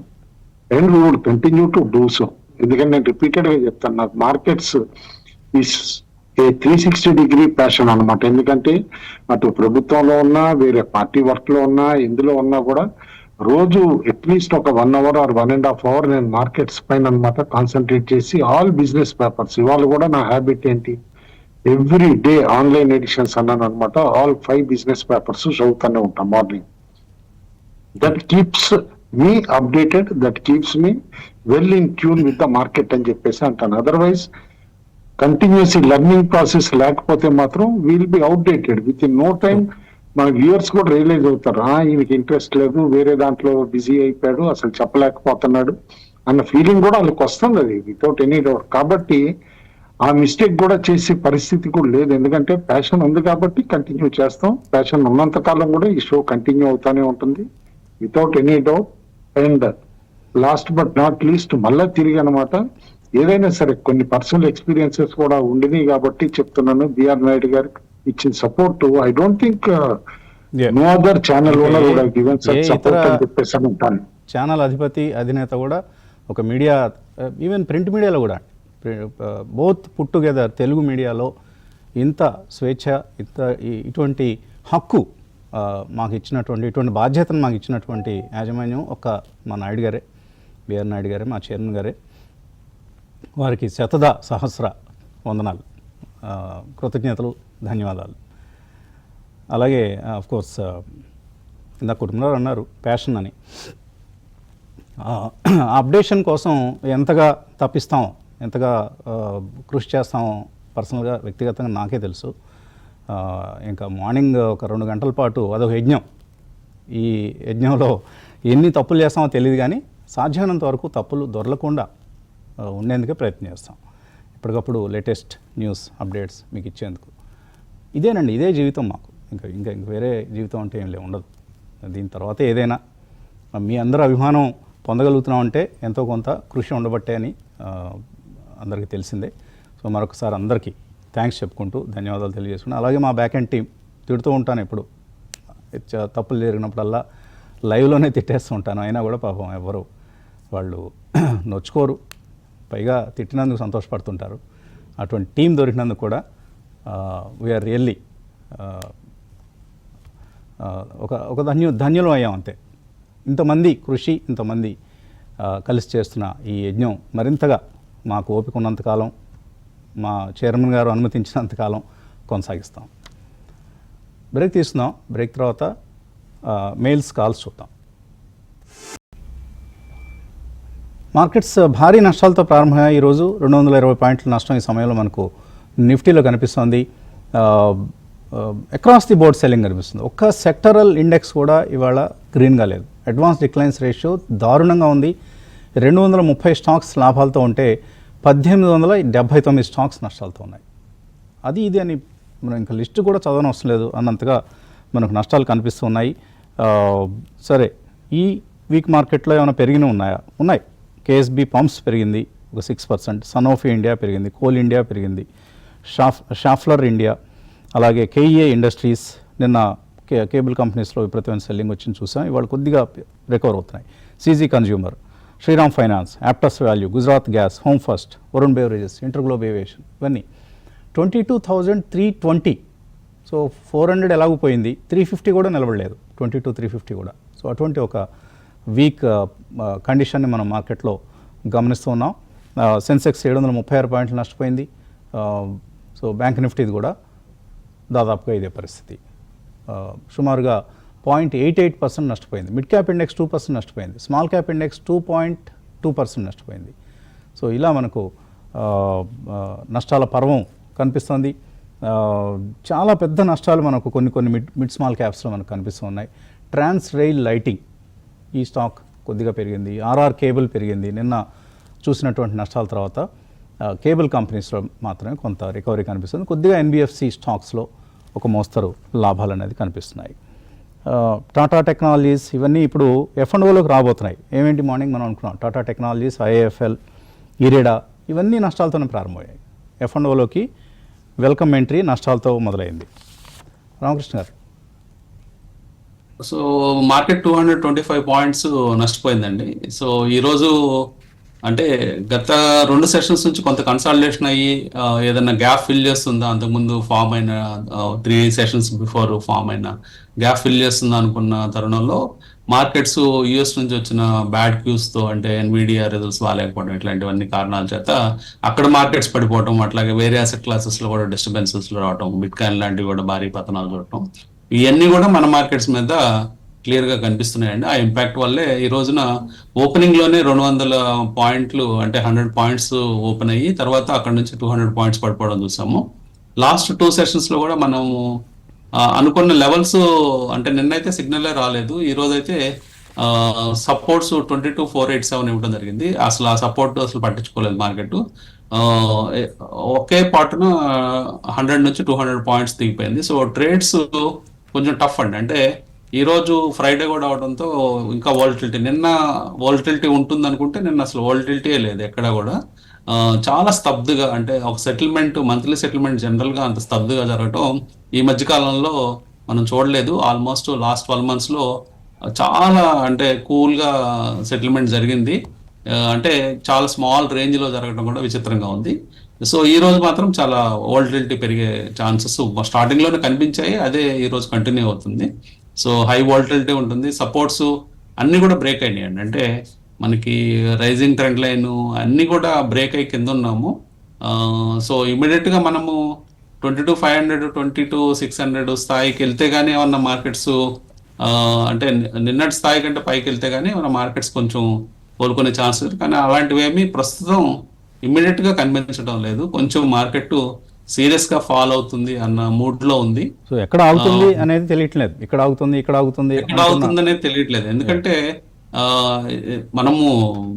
And we would continue to do so. ఎందుకంటే నేను రిపీటెడ్ గా చెప్తాను, నాకు markets is a 360-degree passion అనమాట. ఎందుకంటే అటు ప్రభుత్వంలో ఉన్నా, వేరే పార్టీ వర్క్ లో ఉన్నా, ఎందులో ఉన్నా కూడా రోజు అట్లీస్ట్ ఒక 1 hour or 1.5 hours నేను మార్కెట్స్ పైన అనమాట కాన్సన్ట్రేట్ చేసి ఆల్ బిజినెస్ పేపర్స్, ఇవాళ కూడా నా హ్యాబిట్ ఏంటి, ఎవ్రీ డే ఆన్లైన్ ఎడిషన్స్ అన్నాను అనమాట. ఆల్ 5 బిజినెస్ పేపర్స్ చదువుతూనే ఉంటాం morning. That keeps me updated, that keeps me well in tune with the market అని చెప్పేసి అంటాను. అదర్వైజ్ కంటిన్యూస్ లెర్నింగ్ ప్రాసెస్ లేకపోతే మాత్రం will be outdated within no time. మన వ్యూవర్స్ కూడా రియలైజ్ అవుతారు, ఈయనకి ఇంట్రెస్ట్ లేదు, వేరే దాంట్లో బిజీ అయిపోయాడు, అసలు చెప్పలేకపోతున్నాడు అన్న ఫీలింగ్ కూడా వాళ్ళకి వస్తుంది, అది వితౌట్ ఎనీ డౌట్. కాబట్టి ఆ మిస్టేక్ కూడా చేసే పరిస్థితి కూడా లేదు. ఎందుకంటే ప్యాషన్ ఉంది కాబట్టి కంటిన్యూ చేస్తాం. ప్యాషన్ ఉన్నంత కాలం కూడా ఈ షో కంటిన్యూ అవుతానే ఉంటుంది without any doubt. And last but not least మళ్ళా తిరిగి అనమాట ఏదైనా సరే కొన్ని పర్సనల్ ఎక్స్పీరియన్సెస్ కూడా ఉండినాయి కాబట్టి చెప్తున్నాను. బిఆర్ నాయుడు గారు ఇచ్చిన support I don't think no other channel owner కూడా గివెన్ సచ్ సపోర్ట్ అని చెప్పేసి ఉంటాను. ఛానల్ అధినేత కూడా ఒక మీడియా, ఈవెన్ ప్రింట్ మీడియాలో కూడా బోత్ పుట్ టుగెదర్ తెలుగు మీడియాలో ఇంత స్వేచ్ఛ, ఇంత ఇటువంటి హక్కు మాకు ఇచ్చినటువంటి, ఇటువంటి బాధ్యతను మాకు ఇచ్చినటువంటి యాజమాన్యం ఒక మా నాయుడు గారే, బిఆర్ నాయుడు గారే, మా చైర్మన్ గారే. వారికి సహస్ర వందనాలు, కృతజ్ఞతలు, ధన్యవాదాలు. అలాగే కోర్స్ ఇందా కుటుంబంలో అన్నారు ప్యాషన్ అని. అప్డేషన్ కోసం ఎంతగా తప్పిస్తామో, ఎంతగా కృషి చేస్తామో పర్సనల్గా వ్యక్తిగతంగా నాకే తెలుసు. ఇంకా మార్నింగ్ ఒక 2 గంటల పాటు అదొక యజ్ఞం. ఈ యజ్ఞంలో ఎన్ని తప్పులు చేస్తామో తెలియదు కానీ సాధ్యమైనంత వరకు తప్పులు దొరలకుండా ఉండేందుకే ప్రయత్నం చేస్తాం. ఎప్పటికప్పుడు లేటెస్ట్ న్యూస్ అప్డేట్స్ మీకు ఇచ్చేందుకు. ఇదేనండి, ఇదే జీవితం మాకు. ఇంకా వేరే జీవితం అంటే ఏం ఉండదు. దీని తర్వాత ఏదైనా మీ అందరూ అభిమానం పొందగలుగుతున్నామంటే ఎంతో కొంత కృషి ఉండబట్టే అని అందరికీ తెలిసిందే. సో మరొకసారి అందరికీ థ్యాంక్స్ చెప్పుకుంటూ ధన్యవాదాలు తెలియజేసుకుంటూ, అలాగే మా బ్యాక్ ఎండ్ టీం తిడుతూ ఉంటాను ఎప్పుడు, తప్పులు జరిగినప్పుడల్లా లైవ్లోనే తిట్టేస్తూ ఉంటాను. అయినా కూడా పాపం ఎవరు వాళ్ళు నొచ్చుకోరు, పైగా తిట్టినందుకు సంతోషపడుతుంటారు. అటువంటి టీం దొరికినందుకు కూడా వీఆర్ రియల్లీ ఒక ధన్యులం అయ్యాం అంతే. ఇంతమంది కృషి, ఇంతమంది కలిసి చేస్తున్న ఈ యజ్ఞం మరింతగా మాకు ఓపిక ఉన్నంతకాలం, మా చైర్మన్ గారు అనుమతించినంతకాలం కొనసాగిస్తాం. బ్రేక్ తీస్తున్నాం. బ్రేక్ తర్వాత మెయిల్స్, కాల్స్ చూద్దాం. మార్కెట్స్ భారీ నష్టాలతో ప్రారంభమయ్యాయి. ఈరోజు 220 పాయింట్ల నష్టం ఈ సమయంలో మనకు నిఫ్టీలో కనిపిస్తోంది. అక్రాస్ ది బోర్డ్ సెల్లింగ్ కనిపిస్తుంది. ఒక్క సెక్టరల్ ఇండెక్స్ కూడా ఇవాళ గ్రీన్గా లేదు. అడ్వాన్స్ డిక్లైన్స్ రేషియో దారుణంగా ఉంది. 230 స్టాక్స్ లాభాలతో ఉంటే 1879 స్టాక్స్ నష్టాలతో ఉన్నాయి. అది ఇది అని మనం ఇంకా లిస్టు కూడా చదవనవసరం లేదు అన్నంతగా మనకు నష్టాలు కనిపిస్తున్నాయి. సరే, ఈ వీక్ మార్కెట్లో ఏమైనా పెరిగినవి ఉన్నాయా? ఉన్నాయి. కేఎస్బి పంప్స్ పెరిగింది ఒక 6%, సనోఫీ ఇండియా పెరిగింది, కోల్ ఇండియా పెరిగింది, షాఫ్లర్ ఇండియా, అలాగే కేఈఏ ఇండస్ట్రీస్ నిన్న కేబుల్ కంపెనీస్లో విపరీతమైన సెల్లింగ్ వచ్చింది చూసాం, ఇవాళ కొద్దిగా రికవర్ అవుతున్నాయి. సీజీ కన్జ్యూమర్, శ్రీరామ్ ఫైనాన్స్, యాప్టస్ వాల్యూ, గుజరాత్ గ్యాస్, హోమ్ ఫస్ట్, వరుణ్ బేవరేజెస్, ఇంటర్గ్లోబ్ ఏవియేషన్, ఇవన్నీ 22,320. సో 400 ఎలాగూ పోయింది, 350 కూడా నిలబడలేదు, 350 కూడా. సో అటువంటి ఒక వీక్ కండిషన్ని మనం మార్కెట్లో గమనిస్తూ ఉన్నాం. సెన్సెక్స్ 736 పాయింట్లు నష్టపోయింది. సో బ్యాంక్ నిఫ్టీది కూడా దాదాపుగా ఇదే పరిస్థితి. సుమారుగా 0.88% నష్టపోయింది. మిడ్ క్యాప్ ఇండెక్స్ 2% నష్టపోయింది. స్మాల్ క్యాప్ ఇండెక్స్ 2.2% నష్టపోయింది. సో ఇలా మనకు నష్టాల పర్వం కనిపిస్తుంది. చాలా పెద్ద నష్టాలు మనకు కొన్ని మిడ్ స్మాల్ క్యాప్స్లో మనకు కనిపిస్తూ ఉన్నాయి. ట్రాన్స్ రైల్ లైటింగ్ ఈ స్టాక్ కొద్దిగా పెరిగింది. ఆర్ఆర్ కేబుల్ పెరిగింది. నిన్న చూసినటువంటి నష్టాల తర్వాత కేబుల్ కంపెనీస్లో మాత్రమే కొంత రికవరీ కనిపిస్తుంది. కొద్దిగా ఎన్బిఎఫ్సి స్టాక్స్లో ఒక మోస్తరు లాభాలు అనేది కనిపిస్తున్నాయి. టాటా టెక్నాలజీస్ ఇవన్నీ ఇప్పుడు F&Oలోకి రాబోతున్నాయి. ఏమేంటి మార్నింగ్ మనం అనుకున్నాం, టాటా టెక్నాలజీస్, ఐఏఎఫ్ఎల్, ఇరేడా ఇవన్నీ నష్టాలతోనే ప్రారంభమయ్యాయి. F&Oలోకి వెల్కమ్ ఎంట్రీ నష్టాలతో మొదలైంది. రామకృష్ణ గారు. సో మార్కెట్ 225 పాయింట్స్ నష్టపోయిందండి. సో ఈరోజు అంటే గత 2 సెషన్స్ నుంచి కొంత కన్సాలిడేషన్ అయ్యి ఏదైనా గ్యాప్ ఫిల్ చేస్తుందా, అంతకుముందు ఫామ్ అయిన 3 సెషన్స్ బిఫోర్ ఫామ్ అయిన గ్యాప్ ఫిల్ చేస్తుందా అనుకున్న తరుణంలో మార్కెట్స్ యూఎస్ నుంచి వచ్చిన బ్యాడ్ క్యూస్తో, అంటే ఎన్విడియా రిజల్ట్స్ బాగాలేకపోవడం, ఇట్లాంటివన్నీ కారణాల చేత అక్కడ మార్కెట్స్ పడిపోవడం, అట్లాగే వేరే అసెట్ క్లాసెస్లో కూడా డిస్టర్బెన్సెస్లో రావడం, బిట్కాయిన్ లాంటివి కూడా భారీ పతనాలు చూడటం, ఇవన్నీ కూడా మన మార్కెట్స్ మీద క్లియర్గా కనిపిస్తున్నాయండి. ఆ ఇంపాక్ట్ వల్లే ఈ రోజున ఓపెనింగ్లోనే 200 పాయింట్లు అంటే 100 పాయింట్స్ ఓపెన్ అయ్యి తర్వాత అక్కడ నుంచి 200 పాయింట్స్ పడిపోవడం చూసాము. లాస్ట్ 2 సెషన్స్లో కూడా మనము అనుకున్న లెవెల్స్, అంటే నిన్నైతే సిగ్నలే రాలేదు, ఈ రోజైతే సపోర్ట్స్ 22,487 ఇవ్వడం జరిగింది. అసలు ఆ సపోర్ట్ అసలు పట్టించుకోలేదు మార్కెట్. ఒకే పాటున 100 నుంచి 200 పాయింట్స్ దిగిపోయింది. సో ట్రేడ్స్ కొంచెం టఫ్ అండి. అంటే ఈరోజు ఫ్రైడే కూడా అవడంతో ఇంకా వాలటిలిటీ, నిన్న వాలటిలిటీ ఉంటుంది అనుకుంటే నిన్న అసలు వాలటిలిటీయే లేదు ఎక్కడ కూడా. చాలా స్తబ్దుగా, అంటే ఒక సెటిల్మెంట్, మంత్లీ సెటిల్మెంట్ జనరల్గా అంత స్తబ్దుగా జరగటం ఈ మధ్యకాలంలో మనం చూడలేదు. ఆల్మోస్ట్ లాస్ట్ 12 monthsలో చాలా అంటే కూల్గా సెటిల్మెంట్ జరిగింది. అంటే చాలా స్మాల్ రేంజ్లో జరగడం కూడా విచిత్రంగా ఉంది. సో ఈ రోజు మాత్రం చాలా వాలటిలిటీ పెరిగే ఛాన్సెస్ స్టార్టింగ్లోనే కనిపించాయి, అదే ఈ రోజు కంటిన్యూ అవుతుంది. సో హై వాలటిలిటీ ఉంటుంది. సపోర్ట్స్ అన్నీ కూడా బ్రేక్ అయినాయండి. అంటే మనకి రైజింగ్ ట్రెండ్ లైన్ అన్నీ కూడా బ్రేక్ అయ్యి కింద ఉన్నాము. సో ఇమీడియట్గా మనము 22,500, 22,600 స్థాయికి వెళ్తే కానీ ఏమన్నా మార్కెట్స్, అంటే నిన్నటి స్థాయి కంటే పైకి వెళ్తే కానీ మన మార్కెట్స్ కొంచెం కోలుకునే ఛాన్స్ ఉంది. కానీ అలాంటివి ఏమీ ప్రస్తుతం ఇమ్మీడియట్గా కనిపించడం లేదు. కొంచెం మార్కెట్ సీరియస్గా ఫాల్ అవుతుంది అన్న మూడ్లో ఉంది. సో ఎక్కడ ఆగుతుంది అనేది తెలియట్లేదు. ఇక్కడ ఆగుతుంది, ఇక్కడ ఆగుతుంది, ఎక్కడ ఆగుతుంది అనేది తెలియట్లేదు. ఎందుకంటే మనము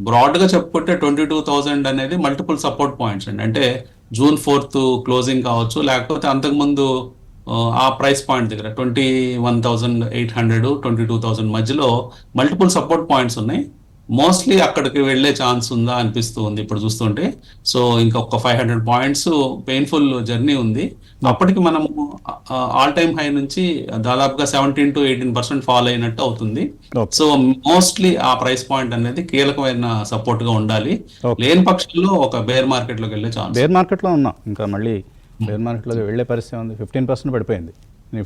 బ్రాడ్గా చెప్పుకుంటే 22,000 అనేది మల్టిపుల్ సపోర్ట్ పాయింట్స్ అండి. అంటే June 4th క్లోజింగ్ కావచ్చు, లేకపోతే అంతకుముందు ఆ ప్రైస్ పాయింట్ దగ్గర 21,800, 22,000 మధ్యలో మల్టిపుల్ సపోర్ట్ పాయింట్స్ ఉన్నాయి. మోస్ట్లీ అక్కడికి వెళ్ళే ఛాన్స్ ఉందా అనిపిస్తూ ఉంది ఇప్పుడు చూస్తుంటే. సో ఇంకొక 500 పాయింట్స్ పెయిన్ఫుల్ జర్నీ ఉంది. అప్పటికి మనము ఆల్ టైమ్ హై నుంచి దాదాపుగా 17 to 18% ఫాల్ అయినట్టు అవుతుంది. సో మోస్ట్లీ ఆ ప్రైస్ పాయింట్ అనేది కీలకమైన సపోర్ట్ గా ఉండాలి. లేని పక్షంలో ఒక బేర్ మార్కెట్ లోకి వెళ్ళే ఛాన్స్. బేర్ మార్కెట్ లో ఉన్నాం, ఇంకా మళ్ళీ బేర్ మార్కెట్ లోకి వెళ్ళే పరిస్థితి ఉంది. 15% పడిపోయింది.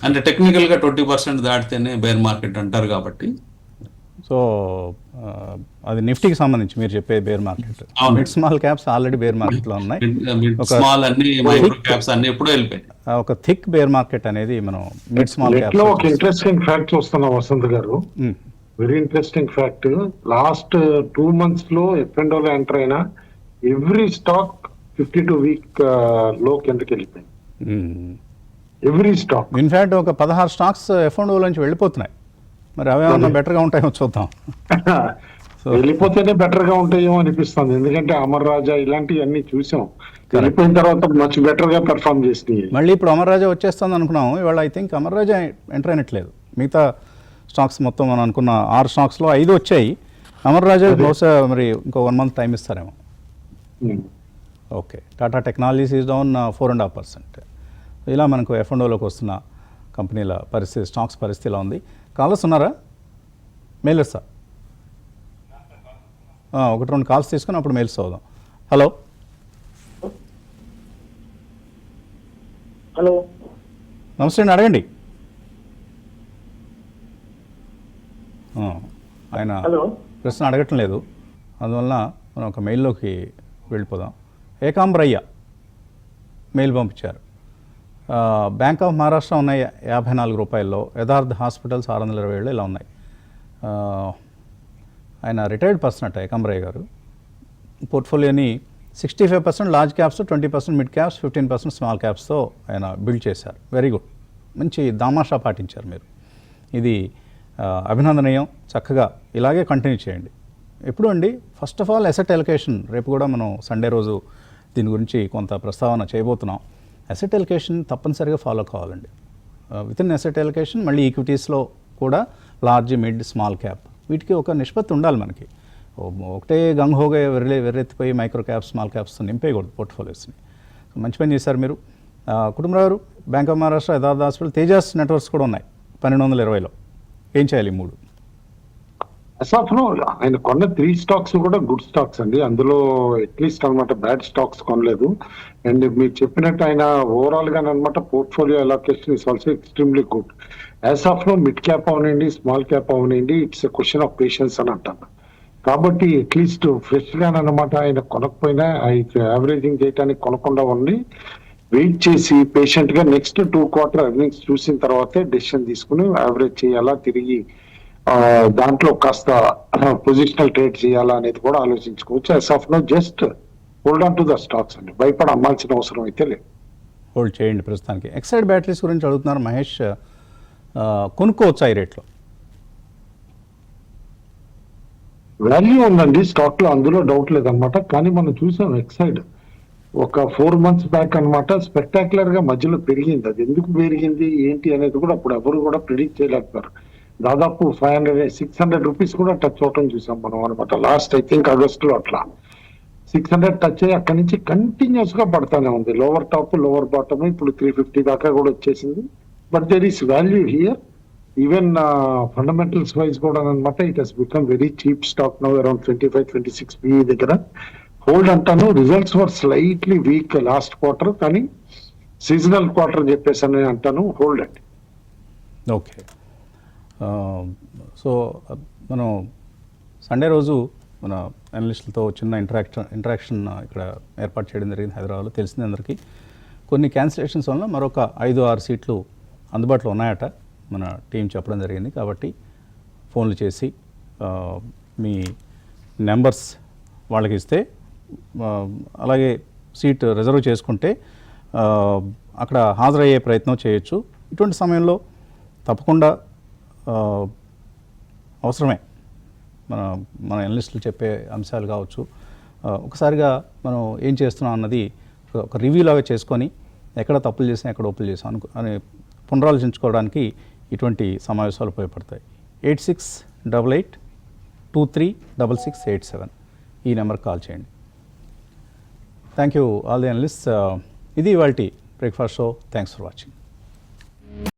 అంటే టెక్నికల్ గా 20% దాటితేనే బేర్ మార్కెట్ అంటారు కాబట్టి. సో అది నిఫ్టీకి సంబంధించి మీరు చెప్పే bear market. Mid small caps already bear market లో ఉన్నాయి. స్మాల్ అన్ని మైక్రో క్యాప్స్ అన్ని ఎప్పుడూ వెళ్ళిపోయాయి. ఒక థిక్ బేర్ మార్కెట్ అనేది మనం మిడ్ స్మాల్ క్యాప్స్ లో ఒక ఇంట్రెస్టింగ్ ఫ్యాక్ట్ చూస్తున్నాం వసంత్ గారు. Very interesting fact. Last 2 months లో F&O లో ఎంటర్ అయినా ఎవ్రీ స్టాక్ 52 week లో కిందకి వెళ్ళిపోయింది. Every stock. ఇన్ఫ్యాక్ట్ ఒక 16 స్టాక్స్ F&O నుంచి వెళ్ళిపోతున్నాయి. మరి అవి ఏమన్నా బెటర్గా ఉంటాయో చూద్దాం. వెళ్ళిపోతేనే బెటర్ గా ఉంటాయేమో అనిపిస్తుంది. ఎందుకంటే అమర్ రాజా ఇలాంటివన్నీ చూసాం. వెళ్ళిపోయిన తర్వాత మచ్ బెటర్ గా పెర్ఫామ్ చేసి మళ్ళీ ఇప్పుడు అమర్ రాజా వచ్చేస్తుంది అనుకున్నాం. ఇవాళ I think Amar Raja enter అయినట్లేదు. మిగతా స్టాక్స్ మొత్తం మనం అనుకున్న 6 స్టాక్స్లో 5 వచ్చాయి. అమర్ రాజా బహుశా మరి ఇంకో 1 మంత్ టైం ఇస్తారేమో. Okay, Tata technologies is down 4.5%. ఇలా మనకు F&Oలోకి వస్తున్న కంపెనీల పరిస్థితి, స్టాక్స్ పరిస్థితి ఇలా ఉంది. కాలర్స్ ఉన్నారా? మెయిలర్స్ సార్, 1-2 కాల్స్ తీసుకుని అప్పుడు మెయిల్స్ చదువుదాం. హలో హలో, నమస్తే అండి, అడగండి. ఆయన హలో. ప్రశ్న అడగటం లేదు, అందువలన మనం ఒక మెయిల్లోకి వెళ్ళిపోదాం. ఏకాంబరయ్య మెయిల్ పంపించారు. బ్యాంక్ ఆఫ్ మహారాష్ట్ర ఉన్నాయి 54 రూపాయల్లో, యథార్థ హాస్పిటల్స్ 627 ఇలా ఉన్నాయి. ఆయన రిటైర్డ్ పర్సన్ అట ఏకాంబరయ్య గారు. పోర్ట్ఫోలియోని 65% large caps, 20% mid caps, 15% small క్యాప్స్తో ఆయన బిల్డ్ చేశారు. వెరీ గుడ్, మంచి దామాషా పాటించారు మీరు. ఇది అభినందనీయం. చక్కగా ఇలాగే కంటిన్యూ చేయండి. ఎప్పుడు అండి, first of all asset allocation. రేపు కూడా మనం సండే రోజు దీని గురించి కొంత ప్రస్తావన చేయబోతున్నాం. అసెట్ ఎలొకేషన్ తప్పనిసరిగా ఫాలో కావాలండి. విత్ ఇన్ అసెట్ ఎలొకేషన్ మళ్ళీ ఈక్విటీస్లో కూడా లార్జ్, మిడ్, స్మాల్ క్యాప్ వీటికి ఒక నిష్పత్తి ఉండాలి మనకి. ఒకటే గంగ్ హోగా వెర్రెత్తిపోయి మైక్రో క్యాప్స్, స్మాల్ క్యాప్స్ నింపేయకూడదు పోర్ట్ఫోలియోస్ని. మంచి పని చేశారు మీరు. కుటుంబరావు గారు, బ్యాంక్ ఆఫ్ మహారాష్ట్ర, యథార్థ హాస్పిటల్, తేజాస్ నెట్వర్క్స్ కూడా ఉన్నాయి 1220లో. ఏం చేయాలి ఈ 3? అసాఫ్లో ఆయన కొన్న 3 స్టాక్స్ కూడా గుడ్ స్టాక్స్ అండి. అందులో అట్లీస్ట్ అనమాట బ్యాడ్ స్టాక్స్ కొనలేదు. అండ్ మీరు చెప్పినట్టు ఆయన ఓవరాల్ గా అనమాట portfolio allocation is also extremely good. అసాఫ్లో మిడ్ క్యాప్ అవనండి, స్మాల్ క్యాప్ అవనండి, it's a question of patience అని అంటాను. కాబట్టి అట్లీస్ట్ ఫ్రెష్ గానమాట ఆయన కొనకపోయినా యావరేజింగ్ చేయడానికి కొనకుండా ఉండి వెయిట్ చేసి పేషెంట్ గా నెక్స్ట్ 2 క్వార్టర్ ఎర్నింగ్స్ చూసిన తర్వాతే డెసిషన్ తీసుకుని యావరేజ్ చేయాలా, తిరిగి దాంట్లో కాస్త పొజిషనల్ ట్రేడ్ చేయాలా అనేది కూడా ఆలోచించుకోవచ్చు. As of now just hold on to the stocks అండి, భయపడ అమ్మాల్సిన అవసరం అయితే లేదు. హోల్డ్ చేయండి ప్రస్తుతానికి. ఎక్సైడ్ బ్యాటరీస్ గురించి అడుగుతున్నారు మహేష్. కొనుక్కోవచ్చా ఈ రేట్లో? వాల్యూ ఉందండి స్టాక్ లో, అందులో డౌట్ లేదనమాట. కానీ మనం చూసాం ఎక్సైడ్ ఒక 4 months బ్యాక్ అనమాట స్పెక్టాక్యులర్ గా మధ్యలో పెరిగింది. అది ఎందుకు పెరిగింది ఏంటి అనేది కూడా అప్పుడు ఎవరు కూడా ప్రిడిక్ట్ చేయలేకపోయారు. దాదాపు 500-600 రూపీస్ కూడా టచ్ అవటం చూసాం మనం అనమాట. లాస్ట్ ఐ థింక్ ఆగస్టులో అట్లా 600 టచ్ అయ్యి అక్కడి నుంచి కంటిన్యూస్ గా పడతానే ఉంది. లోవర్ టాప్, లోవర్ బాటమ్, ఇప్పుడు 350 దాకా కూడా వచ్చేసింది. But there is value here. Even fundamentals wise కూడా అనమాట it has become very cheap stock now, around 25-26 PE దగ్గర. హోల్డ్ అంటాను. Results were slightly week last quarter, కానీ సీజనల్ క్వార్టర్ చెప్పేసి అని అంటాను. హోల్డ్ అండి. ఓకే, సో మనం సండే రోజు మన అనలిస్టులతో చిన్న ఇంటరాక్షన్ ఇక్కడ ఏర్పాటు చేయడం జరిగింది హైదరాబాద్లో. తెలిసింది అందరికీ. కొన్ని క్యాన్సిలేషన్స్ వల్ల మరొక 5-6 సీట్లు అందుబాటులో ఉన్నాయట మన టీం చెప్పడం జరిగింది. కాబట్టి ఫోన్లు చేసి మీ నెంబర్స్ వాళ్ళకి ఇస్తే, అలాగే సీట్ రిజర్వ్ చేసుకుంటే అక్కడ హాజరయ్యే ప్రయత్నం చేయొచ్చు. ఇటువంటి సమయంలో తప్పకుండా అవసరమే మన అనలిస్టులు చెప్పే అంశాలు కావచ్చు. ఒకసారిగా మనం ఏం చేస్తున్నాం అన్నది ఒక రివ్యూ లాగా చేసుకొని ఎక్కడ తప్పులు చేసినా ఎక్కడ ఒప్పులు చేసాం అని పునరాలోచించుకోవడానికి ఇటువంటి సమావేశాలు ఉపయోగపడతాయి. 8688236687 ఈ నెంబర్కి కాల్ చేయండి. Thank you all the analyst. ఇది ఇవాల్టి breakfast show. Thanks for watching.